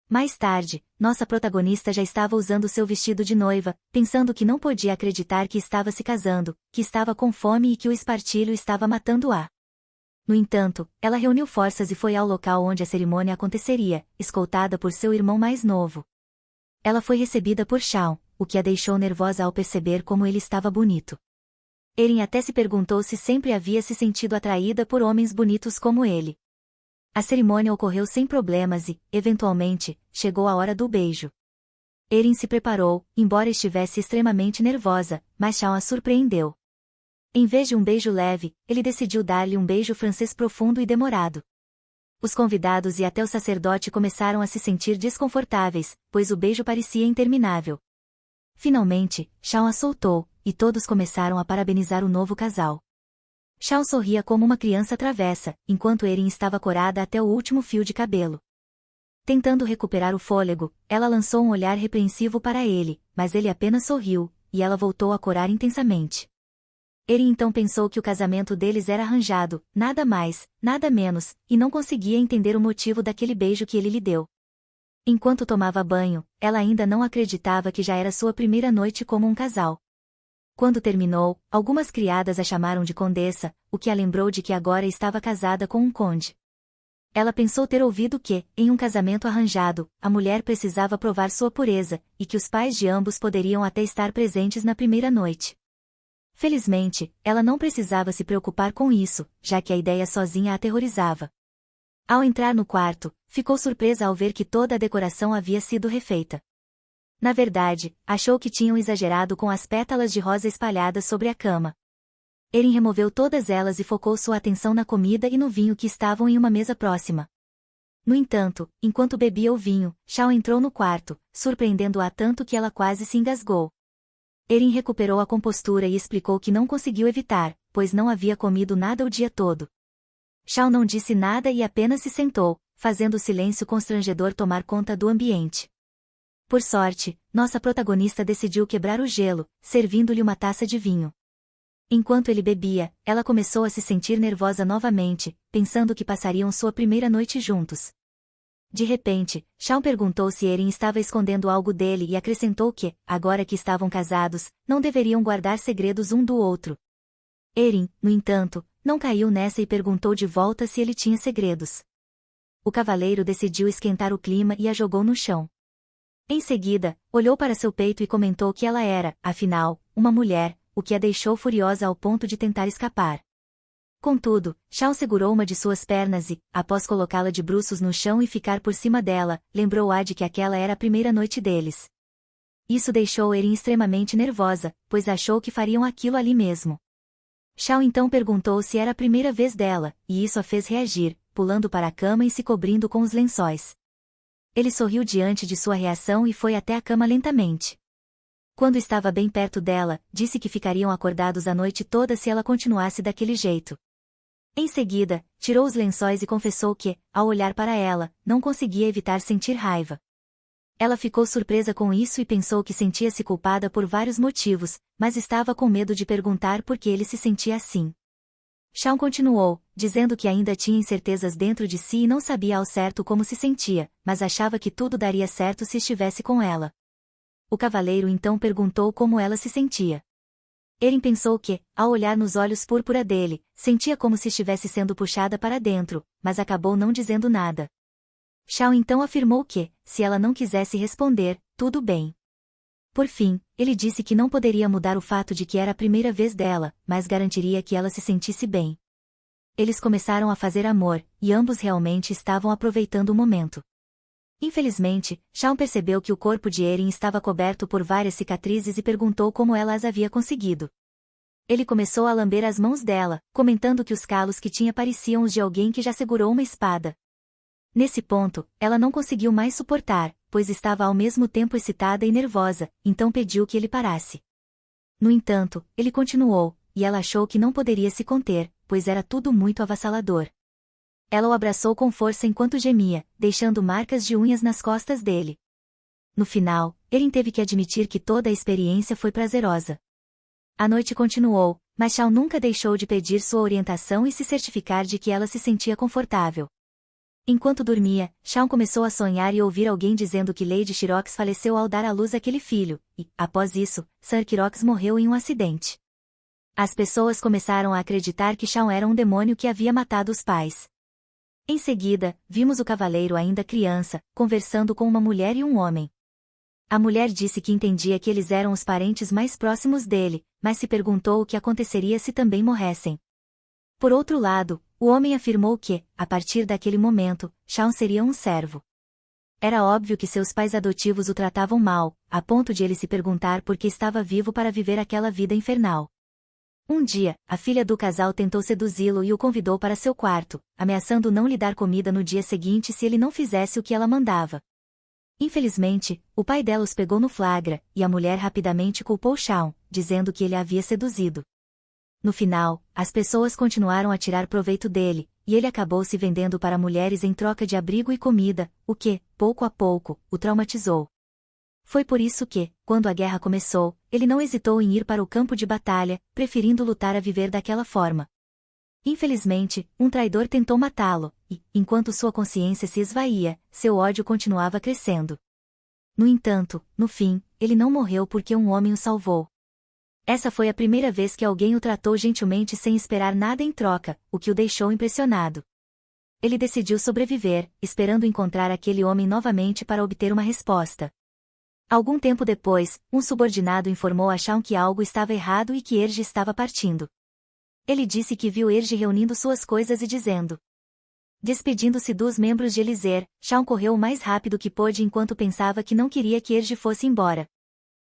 Mais tarde, nossa protagonista já estava usando seu vestido de noiva, pensando que não podia acreditar que estava se casando, que estava com fome e que o espartilho estava matando-a. No entanto, ela reuniu forças e foi ao local onde a cerimônia aconteceria, escoltada por seu irmão mais novo. Ela foi recebida por Shaun, o que a deixou nervosa ao perceber como ele estava bonito. Erin até se perguntou se sempre havia se sentido atraída por homens bonitos como ele. A cerimônia ocorreu sem problemas e, eventualmente, chegou a hora do beijo. Erin se preparou, embora estivesse extremamente nervosa, mas Shaun a surpreendeu. Em vez de um beijo leve, ele decidiu dar-lhe um beijo francês profundo e demorado. Os convidados e até o sacerdote começaram a se sentir desconfortáveis, pois o beijo parecia interminável. Finalmente, Shaun a soltou, e todos começaram a parabenizar o novo casal. Shawn sorria como uma criança travessa, enquanto Erin estava corada até o último fio de cabelo. Tentando recuperar o fôlego, ela lançou um olhar repreensivo para ele, mas ele apenas sorriu, e ela voltou a corar intensamente. Erin então pensou que o casamento deles era arranjado, nada mais, nada menos, e não conseguia entender o motivo daquele beijo que ele lhe deu. Enquanto tomava banho, ela ainda não acreditava que já era sua primeira noite como um casal. Quando terminou, algumas criadas a chamaram de condessa, o que a lembrou de que agora estava casada com um conde. Ela pensou ter ouvido que, em um casamento arranjado, a mulher precisava provar sua pureza, e que os pais de ambos poderiam até estar presentes na primeira noite. Felizmente, ela não precisava se preocupar com isso, já que a ideia sozinha a aterrorizava. Ao entrar no quarto, ficou surpresa ao ver que toda a decoração havia sido refeita. Na verdade, achou que tinham exagerado com as pétalas de rosa espalhadas sobre a cama. Erin removeu todas elas e focou sua atenção na comida e no vinho que estavam em uma mesa próxima. No entanto, enquanto bebia o vinho, Shawn entrou no quarto, surpreendendo-a tanto que ela quase se engasgou. Erin recuperou a compostura e explicou que não conseguiu evitar, pois não havia comido nada o dia todo. Shawn não disse nada e apenas se sentou, fazendo o silêncio constrangedor tomar conta do ambiente. Por sorte, nossa protagonista decidiu quebrar o gelo, servindo-lhe uma taça de vinho. Enquanto ele bebia, ela começou a se sentir nervosa novamente, pensando que passariam sua primeira noite juntos. De repente, Shawn perguntou se Erin estava escondendo algo dele e acrescentou que, agora que estavam casados, não deveriam guardar segredos um do outro. Erin, no entanto, não caiu nessa e perguntou de volta se ele tinha segredos. O cavaleiro decidiu esquentar o clima e a jogou no chão. Em seguida, olhou para seu peito e comentou que ela era, afinal, uma mulher, o que a deixou furiosa ao ponto de tentar escapar. Contudo, Shawn segurou uma de suas pernas e, após colocá-la de bruços no chão e ficar por cima dela, lembrou-a de que aquela era a primeira noite deles. Isso deixou Erin extremamente nervosa, pois achou que fariam aquilo ali mesmo. Shawn então perguntou se era a primeira vez dela, e isso a fez reagir, pulando para a cama e se cobrindo com os lençóis. Ele sorriu diante de sua reação e foi até a cama lentamente. Quando estava bem perto dela, disse que ficariam acordados a noite toda se ela continuasse daquele jeito. Em seguida, tirou os lençóis e confessou que, ao olhar para ela, não conseguia evitar sentir raiva. Ela ficou surpresa com isso e pensou que sentia-se culpada por vários motivos, mas estava com medo de perguntar por que ele se sentia assim. Shawn continuou, dizendo que ainda tinha incertezas dentro de si e não sabia ao certo como se sentia, mas achava que tudo daria certo se estivesse com ela. O cavaleiro então perguntou como ela se sentia. Erin pensou que, ao olhar nos olhos púrpura dele, sentia como se estivesse sendo puxada para dentro, mas acabou não dizendo nada. Shawn então afirmou que, se ela não quisesse responder, tudo bem. Por fim, ele disse que não poderia mudar o fato de que era a primeira vez dela, mas garantiria que ela se sentisse bem. Eles começaram a fazer amor, e ambos realmente estavam aproveitando o momento. Infelizmente, Shawn percebeu que o corpo de Erin estava coberto por várias cicatrizes e perguntou como ela as havia conseguido. Ele começou a lamber as mãos dela, comentando que os calos que tinha pareciam os de alguém que já segurou uma espada. Nesse ponto, ela não conseguiu mais suportar, pois estava ao mesmo tempo excitada e nervosa, então pediu que ele parasse. No entanto, ele continuou, e ela achou que não poderia se conter, pois era tudo muito avassalador. Ela o abraçou com força enquanto gemia, deixando marcas de unhas nas costas dele. No final, Erin teve que admitir que toda a experiência foi prazerosa. A noite continuou, mas Shawn nunca deixou de pedir sua orientação e se certificar de que ela se sentia confortável. Enquanto dormia, Shawn começou a sonhar e ouvir alguém dizendo que Lady Shirox faleceu ao dar à luz aquele filho, e, após isso, Sir Quirox morreu em um acidente. As pessoas começaram a acreditar que Shawn era um demônio que havia matado os pais. Em seguida, vimos o cavaleiro ainda criança, conversando com uma mulher e um homem. A mulher disse que entendia que eles eram os parentes mais próximos dele, mas se perguntou o que aconteceria se também morressem. Por outro lado, o homem afirmou que, a partir daquele momento, Shawn seria um servo. Era óbvio que seus pais adotivos o tratavam mal, a ponto de ele se perguntar por que estava vivo para viver aquela vida infernal. Um dia, a filha do casal tentou seduzi-lo e o convidou para seu quarto, ameaçando não lhe dar comida no dia seguinte se ele não fizesse o que ela mandava. Infelizmente, o pai dela os pegou no flagra, e a mulher rapidamente culpou Shawn, dizendo que ele a havia seduzido. No final, as pessoas continuaram a tirar proveito dele, e ele acabou se vendendo para mulheres em troca de abrigo e comida, o que, pouco a pouco, o traumatizou. Foi por isso que, quando a guerra começou, ele não hesitou em ir para o campo de batalha, preferindo lutar a viver daquela forma. Infelizmente, um traidor tentou matá-lo, e, enquanto sua consciência se esvaía, seu ódio continuava crescendo. No entanto, no fim, ele não morreu porque um homem o salvou. Essa foi a primeira vez que alguém o tratou gentilmente sem esperar nada em troca, o que o deixou impressionado. Ele decidiu sobreviver, esperando encontrar aquele homem novamente para obter uma resposta. Algum tempo depois, um subordinado informou a Shaun que algo estava errado e que Erge estava partindo. Ele disse que viu Erge reunindo suas coisas e dizendo. Despedindo-se dos membros de Eliezer, Shaun correu o mais rápido que pôde enquanto pensava que não queria que Erge fosse embora.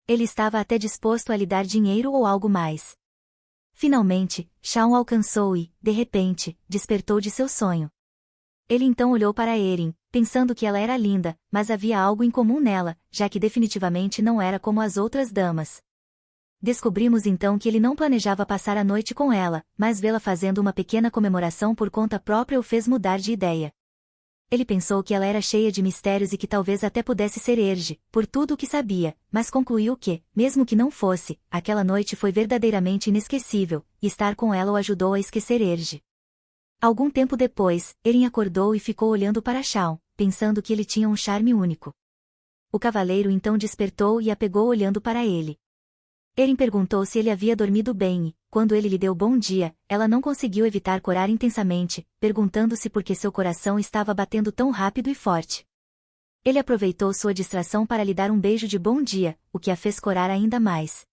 Ele estava até disposto a lhe dar dinheiro ou algo mais. Finalmente, Shaun alcançou e, de repente, despertou de seu sonho. Ele então olhou para Erin, pensando que ela era linda, mas havia algo em comum nela, já que definitivamente não era como as outras damas. Descobrimos então que ele não planejava passar a noite com ela, mas vê-la fazendo uma pequena comemoração por conta própria o fez mudar de ideia. Ele pensou que ela era cheia de mistérios e que talvez até pudesse ser Erge, por tudo o que sabia, mas concluiu que, mesmo que não fosse, aquela noite foi verdadeiramente inesquecível, e estar com ela o ajudou a esquecer Erge. Algum tempo depois, Erin acordou e ficou olhando para Shaun, pensando que ele tinha um charme único. O cavaleiro então despertou e a pegou olhando para ele. Erin perguntou se ele havia dormido bem e, quando ele lhe deu bom dia, ela não conseguiu evitar corar intensamente, perguntando-se por que seu coração estava batendo tão rápido e forte. Ele aproveitou sua distração para lhe dar um beijo de bom dia, o que a fez corar ainda mais.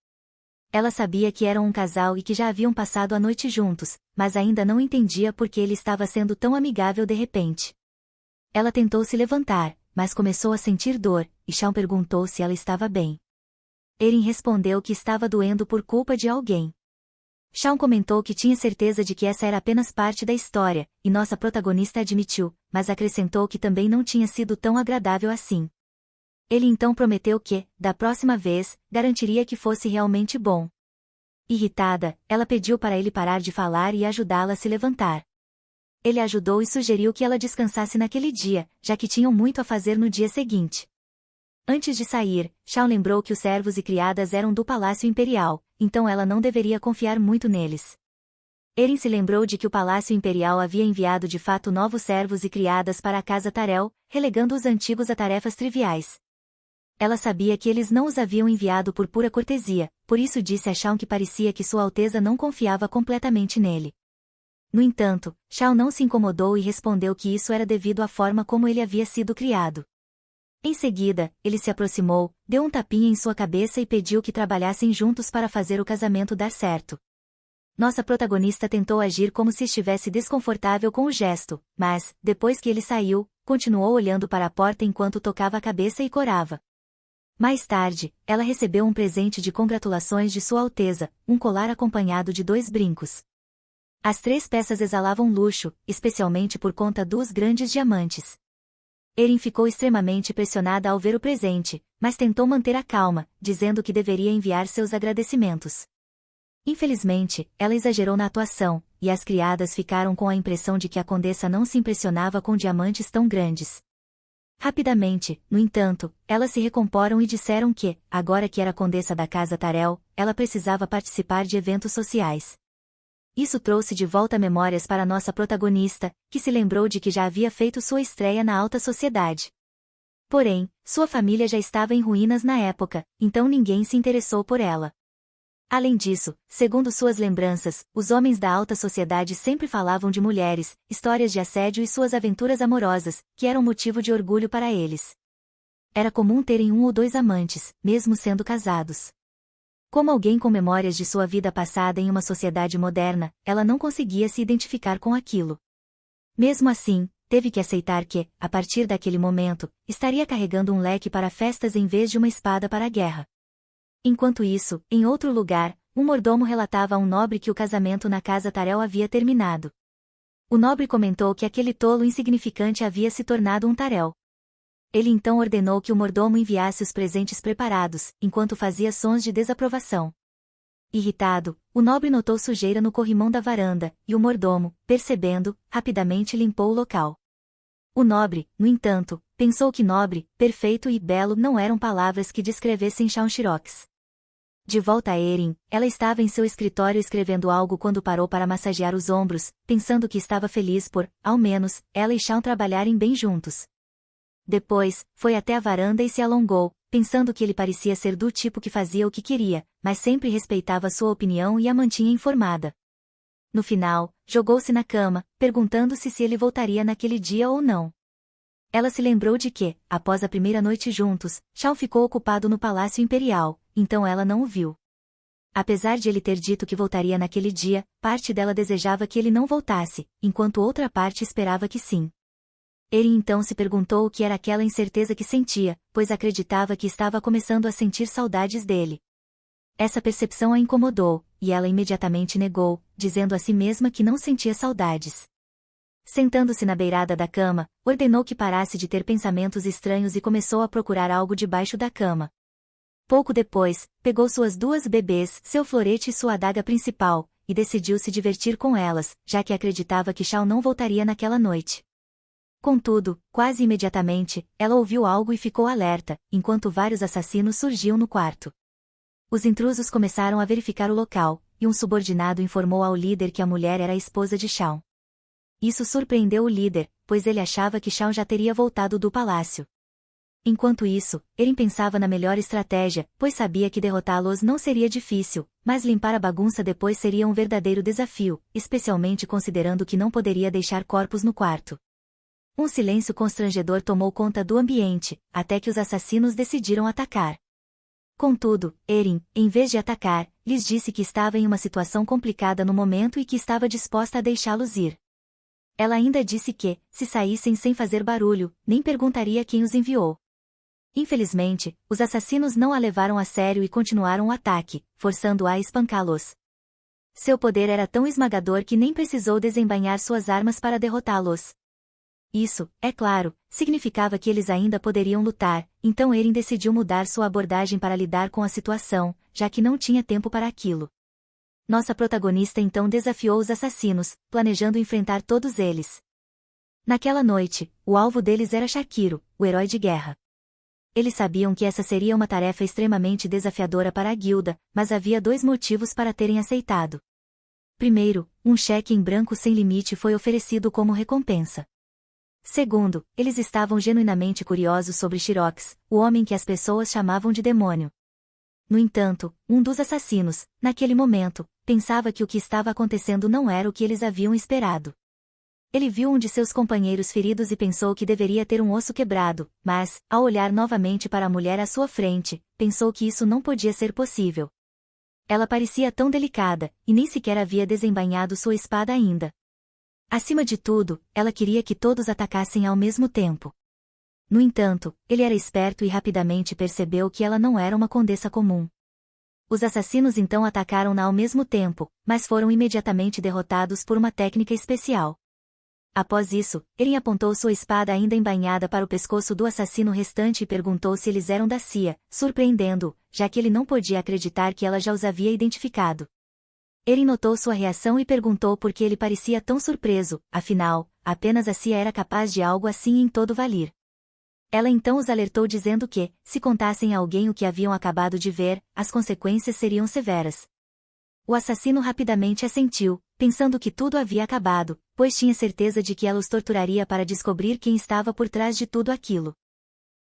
Ela sabia que eram um casal e que já haviam passado a noite juntos, mas ainda não entendia por que ele estava sendo tão amigável de repente. Ela tentou se levantar, mas começou a sentir dor, e Shaun perguntou se ela estava bem. Erin respondeu que estava doendo por culpa de alguém. Shaun comentou que tinha certeza de que essa era apenas parte da história, e nossa protagonista admitiu, mas acrescentou que também não tinha sido tão agradável assim. Ele então prometeu que, da próxima vez, garantiria que fosse realmente bom. Irritada, ela pediu para ele parar de falar e ajudá-la a se levantar. Ele ajudou e sugeriu que ela descansasse naquele dia, já que tinham muito a fazer no dia seguinte. Antes de sair, Shaun lembrou que os servos e criadas eram do Palácio Imperial, então ela não deveria confiar muito neles. Erin se lembrou de que o Palácio Imperial havia enviado de fato novos servos e criadas para a Casa Tyrell, relegando os antigos a tarefas triviais. Ela sabia que eles não os haviam enviado por pura cortesia, por isso disse a Shaun que parecia que Sua Alteza não confiava completamente nele. No entanto, Shaun não se incomodou e respondeu que isso era devido à forma como ele havia sido criado. Em seguida, ele se aproximou, deu um tapinha em sua cabeça e pediu que trabalhassem juntos para fazer o casamento dar certo. Nossa protagonista tentou agir como se estivesse desconfortável com o gesto, mas, depois que ele saiu, continuou olhando para a porta enquanto tocava a cabeça e corava. Mais tarde, ela recebeu um presente de congratulações de Sua Alteza, um colar acompanhado de 2 brincos. As 3 peças exalavam luxo, especialmente por conta dos grandes diamantes. Erin ficou extremamente pressionada ao ver o presente, mas tentou manter a calma, dizendo que deveria enviar seus agradecimentos. Infelizmente, ela exagerou na atuação, e as criadas ficaram com a impressão de que a condessa não se impressionava com diamantes tão grandes. Rapidamente, no entanto, elas se recomporam e disseram que, agora que era condessa da Casa Tyrell, ela precisava participar de eventos sociais. Isso trouxe de volta memórias para nossa protagonista, que se lembrou de que já havia feito sua estreia na alta sociedade. Porém, sua família já estava em ruínas na época, então ninguém se interessou por ela. Além disso, segundo suas lembranças, os homens da alta sociedade sempre falavam de mulheres, histórias de assédio e suas aventuras amorosas, que eram motivo de orgulho para eles. Era comum terem 1 ou 2 amantes, mesmo sendo casados. Como alguém com memórias de sua vida passada em uma sociedade moderna, ela não conseguia se identificar com aquilo. Mesmo assim, teve que aceitar que, a partir daquele momento, estaria carregando um leque para festas em vez de uma espada para a guerra. Enquanto isso, em outro lugar, um mordomo relatava a um nobre que o casamento na Casa Tyrell havia terminado. O nobre comentou que aquele tolo insignificante havia se tornado um Tyrell. Ele então ordenou que o mordomo enviasse os presentes preparados, enquanto fazia sons de desaprovação. Irritado, o nobre notou sujeira no corrimão da varanda, e o mordomo, percebendo, rapidamente limpou o local. O nobre, no entanto, pensou que nobre, perfeito e belo não eram palavras que descrevessem Shawn Shirox. De volta a Erin, ela estava em seu escritório escrevendo algo quando parou para massagear os ombros, pensando que estava feliz por, ao menos, ela e Shawn trabalharem bem juntos. Depois, foi até a varanda e se alongou, pensando que ele parecia ser do tipo que fazia o que queria, mas sempre respeitava sua opinião e a mantinha informada. No final, jogou-se na cama, perguntando-se se ele voltaria naquele dia ou não. Ela se lembrou de que, após a primeira noite juntos, Shawn ficou ocupado no Palácio Imperial, então ela não o viu. Apesar de ele ter dito que voltaria naquele dia, parte dela desejava que ele não voltasse, enquanto outra parte esperava que sim. Erin então se perguntou o que era aquela incerteza que sentia, pois acreditava que estava começando a sentir saudades dele. Essa percepção a incomodou, e ela imediatamente negou, dizendo a si mesma que não sentia saudades. Sentando-se na beirada da cama, ordenou que parasse de ter pensamentos estranhos e começou a procurar algo debaixo da cama. Pouco depois, pegou suas duas bebês, seu florete e sua adaga principal, e decidiu se divertir com elas, já que acreditava que Shawn não voltaria naquela noite. Contudo, quase imediatamente, ela ouviu algo e ficou alerta, enquanto vários assassinos surgiam no quarto. Os intrusos começaram a verificar o local, e um subordinado informou ao líder que a mulher era a esposa de Shawn. Isso surpreendeu o líder, pois ele achava que Shawn já teria voltado do palácio. Enquanto isso, Erin pensava na melhor estratégia, pois sabia que derrotá-los não seria difícil, mas limpar a bagunça depois seria um verdadeiro desafio, especialmente considerando que não poderia deixar corpos no quarto. Um silêncio constrangedor tomou conta do ambiente, até que os assassinos decidiram atacar. Contudo, Erin, em vez de atacar, lhes disse que estava em uma situação complicada no momento e que estava disposta a deixá-los ir. Ela ainda disse que, se saíssem sem fazer barulho, nem perguntaria quem os enviou. Infelizmente, os assassinos não a levaram a sério e continuaram o ataque, forçando-a a espancá-los. Seu poder era tão esmagador que nem precisou desembainhar suas armas para derrotá-los. Isso, é claro, significava que eles ainda poderiam lutar, então Erin decidiu mudar sua abordagem para lidar com a situação, já que não tinha tempo para aquilo. Nossa protagonista então desafiou os assassinos, planejando enfrentar todos eles. Naquela noite, o alvo deles era Shakiro, o herói de guerra. Eles sabiam que essa seria uma tarefa extremamente desafiadora para a guilda, mas havia 2 motivos para terem aceitado. Primeiro, um cheque em branco sem limite foi oferecido como recompensa. Segundo, eles estavam genuinamente curiosos sobre Shirox, o homem que as pessoas chamavam de demônio. No entanto, um dos assassinos, naquele momento, pensava que o que estava acontecendo não era o que eles haviam esperado. Ele viu um de seus companheiros feridos e pensou que deveria ter um osso quebrado, mas, ao olhar novamente para a mulher à sua frente, pensou que isso não podia ser possível. Ela parecia tão delicada, e nem sequer havia desembainhado sua espada ainda. Acima de tudo, ela queria que todos atacassem ao mesmo tempo. No entanto, ele era esperto e rapidamente percebeu que ela não era uma condessa comum. Os assassinos então atacaram-na ao mesmo tempo, mas foram imediatamente derrotados por uma técnica especial. Após isso, Erin apontou sua espada ainda embainhada para o pescoço do assassino restante e perguntou se eles eram da CIA, surpreendendo-o, já que ele não podia acreditar que ela já os havia identificado. Erin notou sua reação e perguntou por que ele parecia tão surpreso, afinal, apenas a CIA era capaz de algo assim em todo Valir. Ela então os alertou dizendo que, se contassem a alguém o que haviam acabado de ver, as consequências seriam severas. O assassino rapidamente assentiu, pensando que tudo havia acabado, pois tinha certeza de que ela os torturaria para descobrir quem estava por trás de tudo aquilo.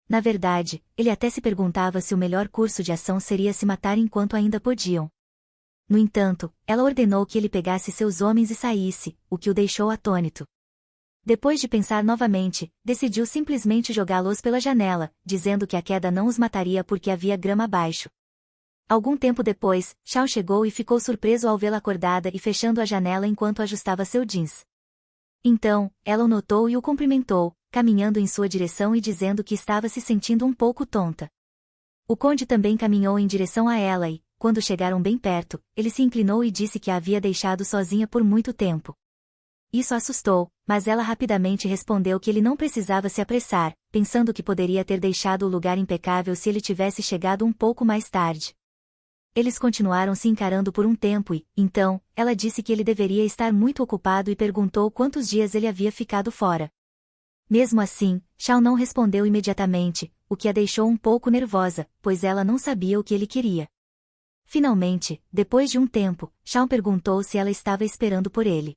Na verdade, ele até se perguntava se o melhor curso de ação seria se matar enquanto ainda podiam. No entanto, ela ordenou que ele pegasse seus homens e saísse, o que o deixou atônito. Depois de pensar novamente, decidiu simplesmente jogá-los pela janela, dizendo que a queda não os mataria porque havia grama abaixo. Algum tempo depois, Shawn chegou e ficou surpreso ao vê-la acordada e fechando a janela enquanto ajustava seu jeans. Então, ela o notou e o cumprimentou, caminhando em sua direção e dizendo que estava se sentindo um pouco tonta. O conde também caminhou em direção a ela e, quando chegaram bem perto, ele se inclinou e disse que a havia deixado sozinha por muito tempo. Isso a assustou, mas ela rapidamente respondeu que ele não precisava se apressar, pensando que poderia ter deixado o lugar impecável se ele tivesse chegado um pouco mais tarde. Eles continuaram se encarando por um tempo e, então, ela disse que ele deveria estar muito ocupado e perguntou quantos dias ele havia ficado fora. Mesmo assim, Shawn não respondeu imediatamente, o que a deixou um pouco nervosa, pois ela não sabia o que ele queria. Finalmente, depois de um tempo, Shawn perguntou se ela estava esperando por ele.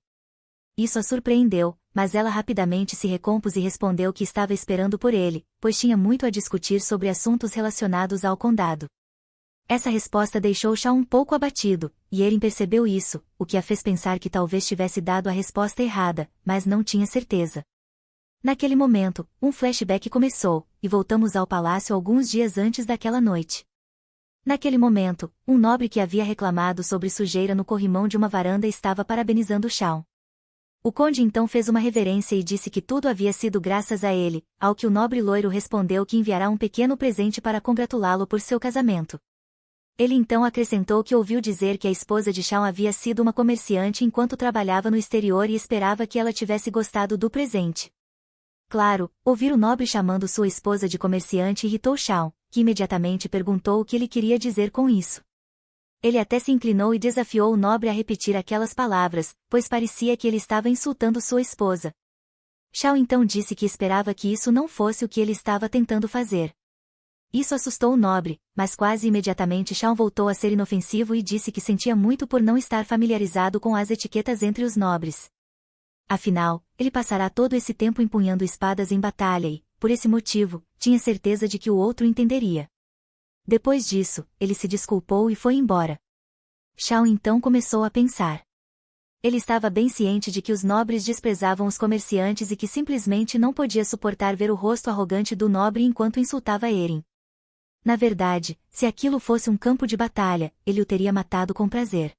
Isso a surpreendeu, mas ela rapidamente se recompôs e respondeu que estava esperando por ele, pois tinha muito a discutir sobre assuntos relacionados ao condado. Essa resposta deixou Shawn um pouco abatido, e Erin percebeu isso, o que a fez pensar que talvez tivesse dado a resposta errada, mas não tinha certeza. Naquele momento, um flashback começou, e voltamos ao palácio alguns dias antes daquela noite. Naquele momento, um nobre que havia reclamado sobre sujeira no corrimão de uma varanda estava parabenizando Shawn. O conde então fez uma reverência e disse que tudo havia sido graças a ele, ao que o nobre loiro respondeu que enviará um pequeno presente para congratulá-lo por seu casamento. Ele então acrescentou que ouviu dizer que a esposa de Shawn havia sido uma comerciante enquanto trabalhava no exterior e esperava que ela tivesse gostado do presente. Claro, ouvir o nobre chamando sua esposa de comerciante irritou Shawn, que imediatamente perguntou o que ele queria dizer com isso. Ele até se inclinou e desafiou o nobre a repetir aquelas palavras, pois parecia que ele estava insultando sua esposa. Shawn então disse que esperava que isso não fosse o que ele estava tentando fazer. Isso assustou o nobre, mas quase imediatamente Shawn voltou a ser inofensivo e disse que sentia muito por não estar familiarizado com as etiquetas entre os nobres. Afinal, ele passará todo esse tempo empunhando espadas em batalha e, por esse motivo, tinha certeza de que o outro entenderia. Depois disso, ele se desculpou e foi embora. Shawn então começou a pensar. Ele estava bem ciente de que os nobres desprezavam os comerciantes e que simplesmente não podia suportar ver o rosto arrogante do nobre enquanto insultava Erin. Na verdade, se aquilo fosse um campo de batalha, ele o teria matado com prazer.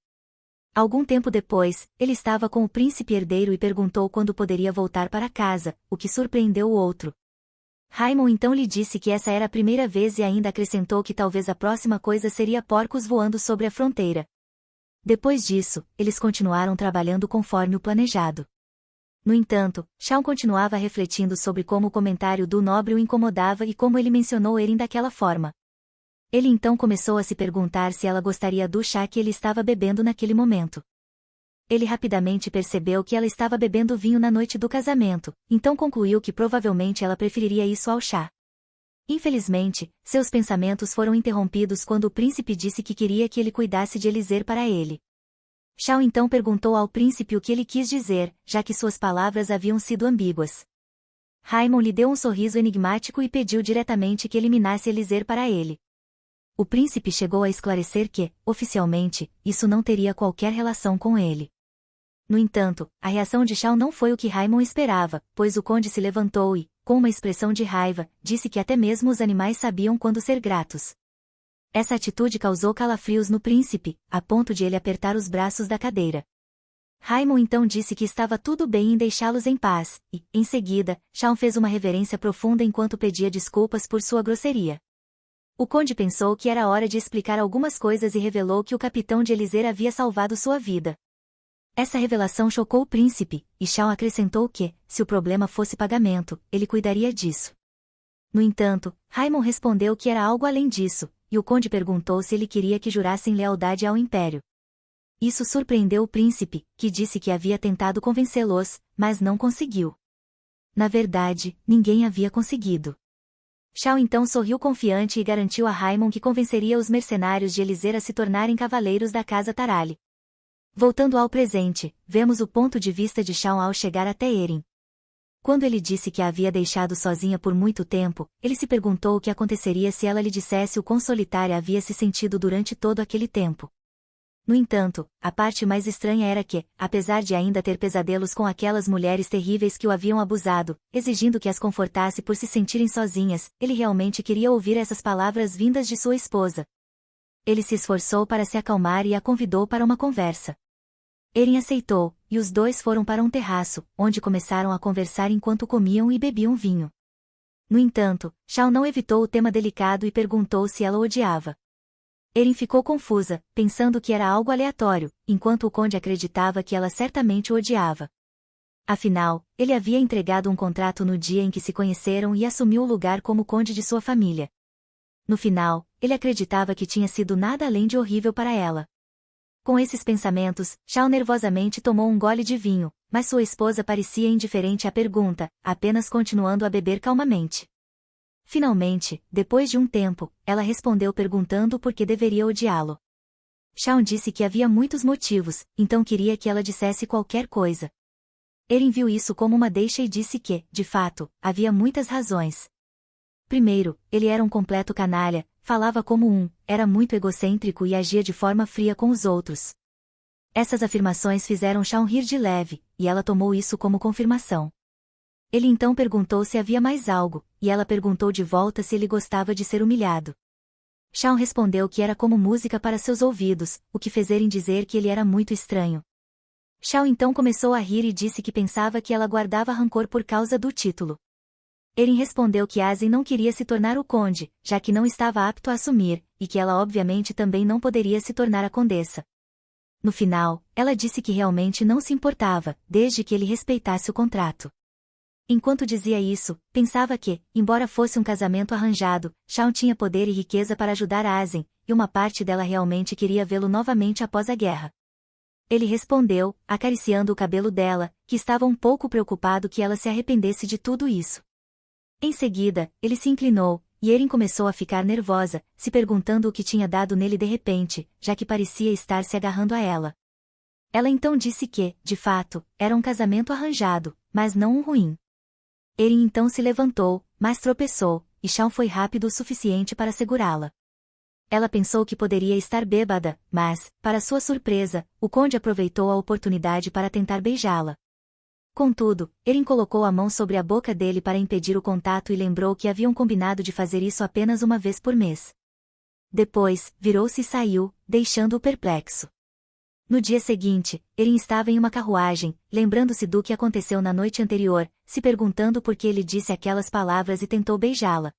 Algum tempo depois, ele estava com o príncipe herdeiro e perguntou quando poderia voltar para casa, o que surpreendeu o outro. Raymond então lhe disse que essa era a primeira vez e ainda acrescentou que talvez a próxima coisa seria porcos voando sobre a fronteira. Depois disso, eles continuaram trabalhando conforme o planejado. No entanto, Shawn continuava refletindo sobre como o comentário do nobre o incomodava e como ele mencionou Erin daquela forma. Ele então começou a se perguntar se ela gostaria do chá que ele estava bebendo naquele momento. Ele rapidamente percebeu que ela estava bebendo vinho na noite do casamento, então concluiu que provavelmente ela preferiria isso ao chá. Infelizmente, seus pensamentos foram interrompidos quando o príncipe disse que queria que ele cuidasse de Eliezer para ele. Shawn então perguntou ao príncipe o que ele quis dizer, já que suas palavras haviam sido ambíguas. Raymond lhe deu um sorriso enigmático e pediu diretamente que eliminasse Eliezer para ele. O príncipe chegou a esclarecer que, oficialmente, isso não teria qualquer relação com ele. No entanto, a reação de Shawn não foi o que Raymond esperava, pois o conde se levantou e, com uma expressão de raiva, disse que até mesmo os animais sabiam quando ser gratos. Essa atitude causou calafrios no príncipe, a ponto de ele apertar os braços da cadeira. Raymond então disse que estava tudo bem em deixá-los em paz, e, em seguida, Shawn fez uma reverência profunda enquanto pedia desculpas por sua grosseria. O conde pensou que era hora de explicar algumas coisas e revelou que o capitão de Eliezer havia salvado sua vida. Essa revelação chocou o príncipe, e Shawn acrescentou que, se o problema fosse pagamento, ele cuidaria disso. No entanto, Raymond respondeu que era algo além disso, e o conde perguntou se ele queria que jurassem lealdade ao império. Isso surpreendeu o príncipe, que disse que havia tentado convencê-los, mas não conseguiu. Na verdade, ninguém havia conseguido. Shawn então sorriu confiante e garantiu a Raymond que convenceria os mercenários de Eliezer a se tornarem cavaleiros da casa Tarly. Voltando ao presente, vemos o ponto de vista de Shawn ao chegar até Erin. Quando ele disse que a havia deixado sozinha por muito tempo, ele se perguntou o que aconteceria se ela lhe dissesse o quão solitária havia se sentido durante todo aquele tempo. No entanto, a parte mais estranha era que, apesar de ainda ter pesadelos com aquelas mulheres terríveis que o haviam abusado, exigindo que as confortasse por se sentirem sozinhas, ele realmente queria ouvir essas palavras vindas de sua esposa. Ele se esforçou para se acalmar e a convidou para uma conversa. Erin aceitou, e os dois foram para um terraço, onde começaram a conversar enquanto comiam e bebiam vinho. No entanto, Shawn não evitou o tema delicado e perguntou se ela o odiava. Erin ficou confusa, pensando que era algo aleatório, enquanto o conde acreditava que ela certamente o odiava. Afinal, ele havia entregado um contrato no dia em que se conheceram e assumiu o lugar como conde de sua família. No final, ele acreditava que tinha sido nada além de horrível para ela. Com esses pensamentos, Shao nervosamente tomou um gole de vinho, mas sua esposa parecia indiferente à pergunta, apenas continuando a beber calmamente. Finalmente, depois de um tempo, ela respondeu perguntando por que deveria odiá-lo. Shao disse que havia muitos motivos, então queria que ela dissesse qualquer coisa. Erin viu isso como uma deixa e disse que, de fato, havia muitas razões. Primeiro, ele era um completo canalha, falava como era muito egocêntrico e agia de forma fria com os outros. Essas afirmações fizeram Shao rir de leve, e ela tomou isso como confirmação. Ele então perguntou se havia mais algo, e ela perguntou de volta se ele gostava de ser humilhado. Shao respondeu que era como música para seus ouvidos, o que fez Erin dizer que ele era muito estranho. Shao então começou a rir e disse que pensava que ela guardava rancor por causa do título. Erin respondeu que Asen não queria se tornar o conde, já que não estava apto a assumir, e que ela obviamente também não poderia se tornar a condessa. No final, ela disse que realmente não se importava, desde que ele respeitasse o contrato. Enquanto dizia isso, pensava que, embora fosse um casamento arranjado, Shao tinha poder e riqueza para ajudar Asen, e uma parte dela realmente queria vê-lo novamente após a guerra. Ele respondeu, acariciando o cabelo dela, que estava um pouco preocupado que ela se arrependesse de tudo isso. Em seguida, ele se inclinou, e Erin começou a ficar nervosa, se perguntando o que tinha dado nele de repente, já que parecia estar se agarrando a ela. Ela então disse que, de fato, era um casamento arranjado, mas não um ruim. Erin então se levantou, mas tropeçou, e Shao foi rápido o suficiente para segurá-la. Ela pensou que poderia estar bêbada, mas, para sua surpresa, o conde aproveitou a oportunidade para tentar beijá-la. Contudo, Erin colocou a mão sobre a boca dele para impedir o contato e lembrou que haviam combinado de fazer isso apenas uma vez por mês. Depois, virou-se e saiu, deixando-o perplexo. No dia seguinte, Erin estava em uma carruagem, lembrando-se do que aconteceu na noite anterior, se perguntando por que ele disse aquelas palavras e tentou beijá-la.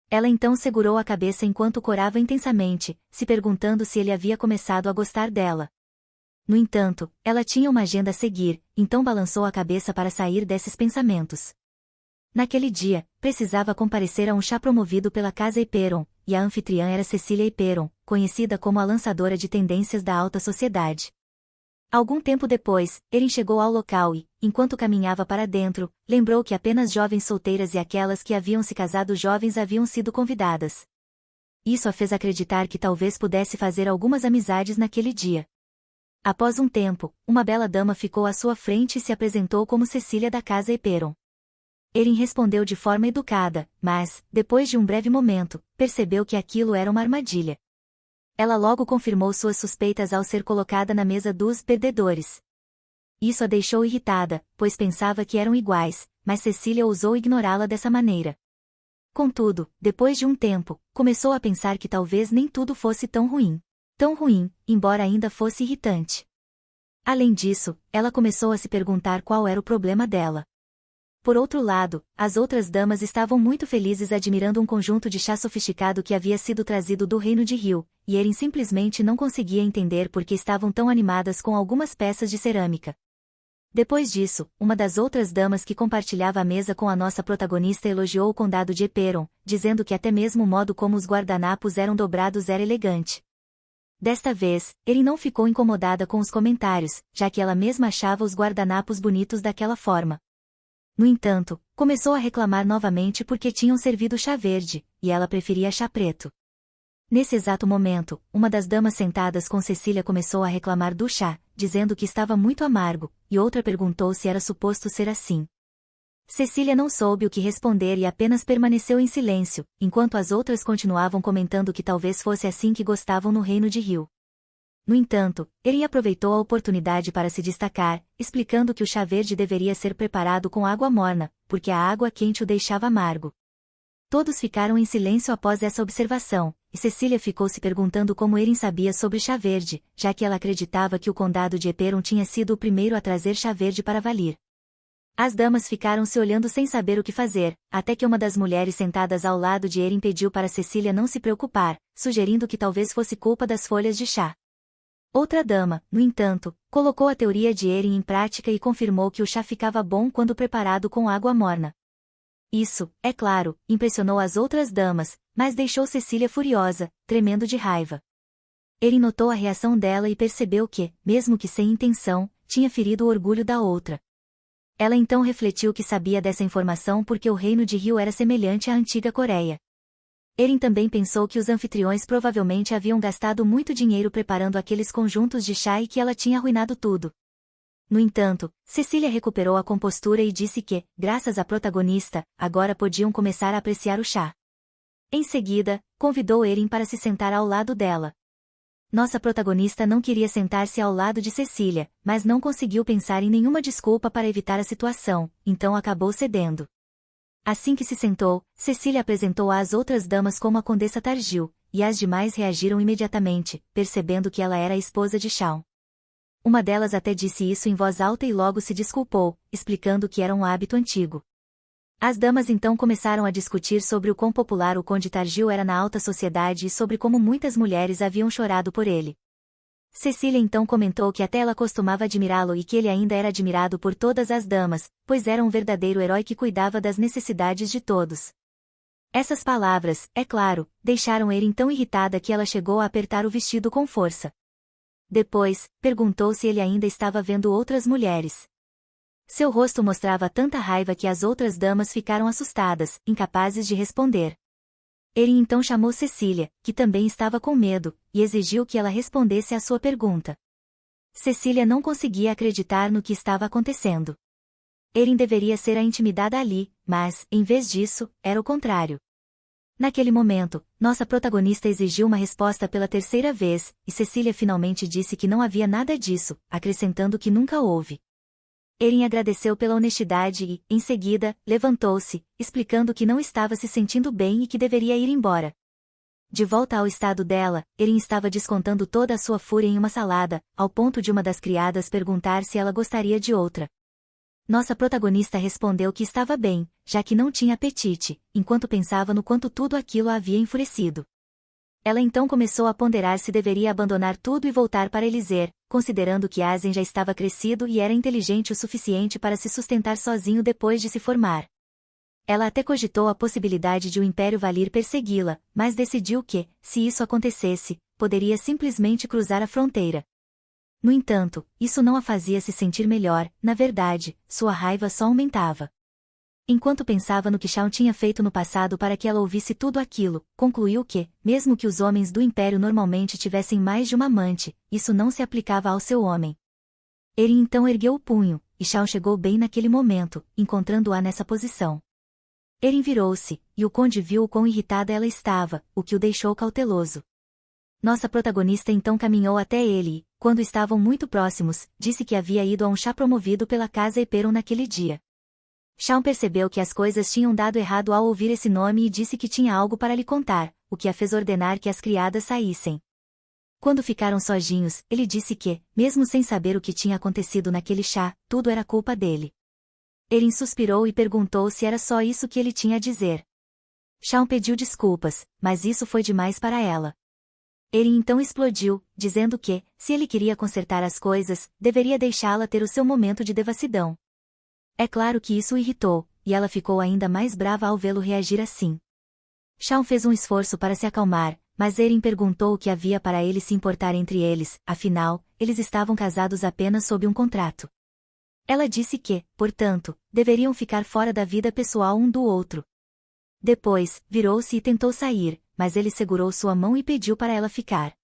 Ela então segurou a cabeça enquanto corava intensamente, se perguntando se ele havia começado a gostar dela. No entanto, ela tinha uma agenda a seguir, então balançou a cabeça para sair desses pensamentos. Naquele dia, precisava comparecer a um chá promovido pela Casa Eperon, e a anfitriã era Cecília Eperon, conhecida como a lançadora de tendências da alta sociedade. Algum tempo depois, Erin chegou ao local e, enquanto caminhava para dentro, lembrou que apenas jovens solteiras e aquelas que haviam se casado jovens haviam sido convidadas. Isso a fez acreditar que talvez pudesse fazer algumas amizades naquele dia. Após um tempo, uma bela dama ficou à sua frente e se apresentou como Cecília da Casa Eperon. Erin respondeu de forma educada, mas, depois de um breve momento, percebeu que aquilo era uma armadilha. Ela logo confirmou suas suspeitas ao ser colocada na mesa dos perdedores. Isso a deixou irritada, pois pensava que eram iguais, mas Cecília ousou ignorá-la dessa maneira. Contudo, depois de um tempo, começou a pensar que talvez nem tudo fosse tão ruim. Tão ruim, embora ainda fosse irritante. Além disso, ela começou a se perguntar qual era o problema dela. Por outro lado, as outras damas estavam muito felizes admirando um conjunto de chá sofisticado que havia sido trazido do reino de Rio, e Erin simplesmente não conseguia entender por que estavam tão animadas com algumas peças de cerâmica. Depois disso, uma das outras damas que compartilhava a mesa com a nossa protagonista elogiou o condado de Eperon, dizendo que até mesmo o modo como os guardanapos eram dobrados era elegante. Desta vez, Erin não ficou incomodada com os comentários, já que ela mesma achava os guardanapos bonitos daquela forma. No entanto, começou a reclamar novamente porque tinham servido chá verde, e ela preferia chá preto. Nesse exato momento, uma das damas sentadas com Cecília começou a reclamar do chá, dizendo que estava muito amargo, e outra perguntou se era suposto ser assim. Cecília não soube o que responder e apenas permaneceu em silêncio, enquanto as outras continuavam comentando que talvez fosse assim que gostavam no reino de Rio. No entanto, Erin aproveitou a oportunidade para se destacar, explicando que o chá verde deveria ser preparado com água morna, porque a água quente o deixava amargo. Todos ficaram em silêncio após essa observação, e Cecília ficou se perguntando como Erin sabia sobre chá verde, já que ela acreditava que o condado de Eperon tinha sido o primeiro a trazer chá verde para Valir. As damas ficaram se olhando sem saber o que fazer, até que uma das mulheres sentadas ao lado de Erin pediu para Cecília não se preocupar, sugerindo que talvez fosse culpa das folhas de chá. Outra dama, no entanto, colocou a teoria de Erin em prática e confirmou que o chá ficava bom quando preparado com água morna. Isso, é claro, impressionou as outras damas, mas deixou Cecília furiosa, tremendo de raiva. Erin notou a reação dela e percebeu que, mesmo que sem intenção, tinha ferido o orgulho da outra. Ela então refletiu que sabia dessa informação porque o reino de Rio era semelhante à antiga Coreia. Erin também pensou que os anfitriões provavelmente haviam gastado muito dinheiro preparando aqueles conjuntos de chá e que ela tinha arruinado tudo. No entanto, Cecília recuperou a compostura e disse que, graças à protagonista, agora podiam começar a apreciar o chá. Em seguida, convidou Erin para se sentar ao lado dela. Nossa protagonista não queria sentar-se ao lado de Cecília, mas não conseguiu pensar em nenhuma desculpa para evitar a situação, então acabou cedendo. Assim que se sentou, Cecília apresentou-a às outras damas como a Condessa Targil, e as demais reagiram imediatamente, percebendo que ela era a esposa de Shawn. Uma delas até disse isso em voz alta e logo se desculpou, explicando que era um hábito antigo. As damas então começaram a discutir sobre o quão popular o Conde Targil era na alta sociedade e sobre como muitas mulheres haviam chorado por ele. Cecília então comentou que até ela costumava admirá-lo e que ele ainda era admirado por todas as damas, pois era um verdadeiro herói que cuidava das necessidades de todos. Essas palavras, é claro, deixaram Erin tão irritada que ela chegou a apertar o vestido com força. Depois, perguntou se ele ainda estava vendo outras mulheres. Seu rosto mostrava tanta raiva que as outras damas ficaram assustadas, incapazes de responder. Erin então chamou Cecília, que também estava com medo, e exigiu que ela respondesse à sua pergunta. Cecília não conseguia acreditar no que estava acontecendo. Erin deveria ser a intimidada ali, mas, em vez disso, era o contrário. Naquele momento, nossa protagonista exigiu uma resposta pela terceira vez, e Cecília finalmente disse que não havia nada disso, acrescentando que nunca houve. Erin agradeceu pela honestidade e, em seguida, levantou-se, explicando que não estava se sentindo bem e que deveria ir embora. De volta ao estado dela, Erin estava descontando toda a sua fúria em uma salada, ao ponto de uma das criadas perguntar se ela gostaria de outra. Nossa protagonista respondeu que estava bem, já que não tinha apetite, enquanto pensava no quanto tudo aquilo a havia enfurecido. Ela então começou a ponderar se deveria abandonar tudo e voltar para Elysée, considerando que Asen já estava crescido e era inteligente o suficiente para se sustentar sozinho depois de se formar. Ela até cogitou a possibilidade de o Império Valyr persegui-la, mas decidiu que, se isso acontecesse, poderia simplesmente cruzar a fronteira. No entanto, isso não a fazia se sentir melhor, na verdade, sua raiva só aumentava. Enquanto pensava no que Shawn tinha feito no passado para que ela ouvisse tudo aquilo, concluiu que, mesmo que os homens do Império normalmente tivessem mais de uma amante, isso não se aplicava ao seu homem. Erin então ergueu o punho, e Shawn chegou bem naquele momento, encontrando-a nessa posição. Erin virou-se, e o conde viu o quão irritada ela estava, o que o deixou cauteloso. Nossa protagonista então caminhou até ele e, quando estavam muito próximos, disse que havia ido a um chá promovido pela casa Eperon naquele dia. Shawn percebeu que as coisas tinham dado errado ao ouvir esse nome e disse que tinha algo para lhe contar, o que a fez ordenar que as criadas saíssem. Quando ficaram sozinhos, ele disse que, mesmo sem saber o que tinha acontecido naquele chá, tudo era culpa dele. Erin suspirou e perguntou se era só isso que ele tinha a dizer. Shawn pediu desculpas, mas isso foi demais para ela. Erin então explodiu, dizendo que, se ele queria consertar as coisas, deveria deixá-la ter o seu momento de devassidão. É claro que isso o irritou, e ela ficou ainda mais brava ao vê-lo reagir assim. Shawn fez um esforço para se acalmar, mas Erin perguntou o que havia para ele se importar entre eles, afinal, eles estavam casados apenas sob um contrato. Ela disse que, portanto, deveriam ficar fora da vida pessoal um do outro. Depois, virou-se e tentou sair, mas ele segurou sua mão e pediu para ela ficar.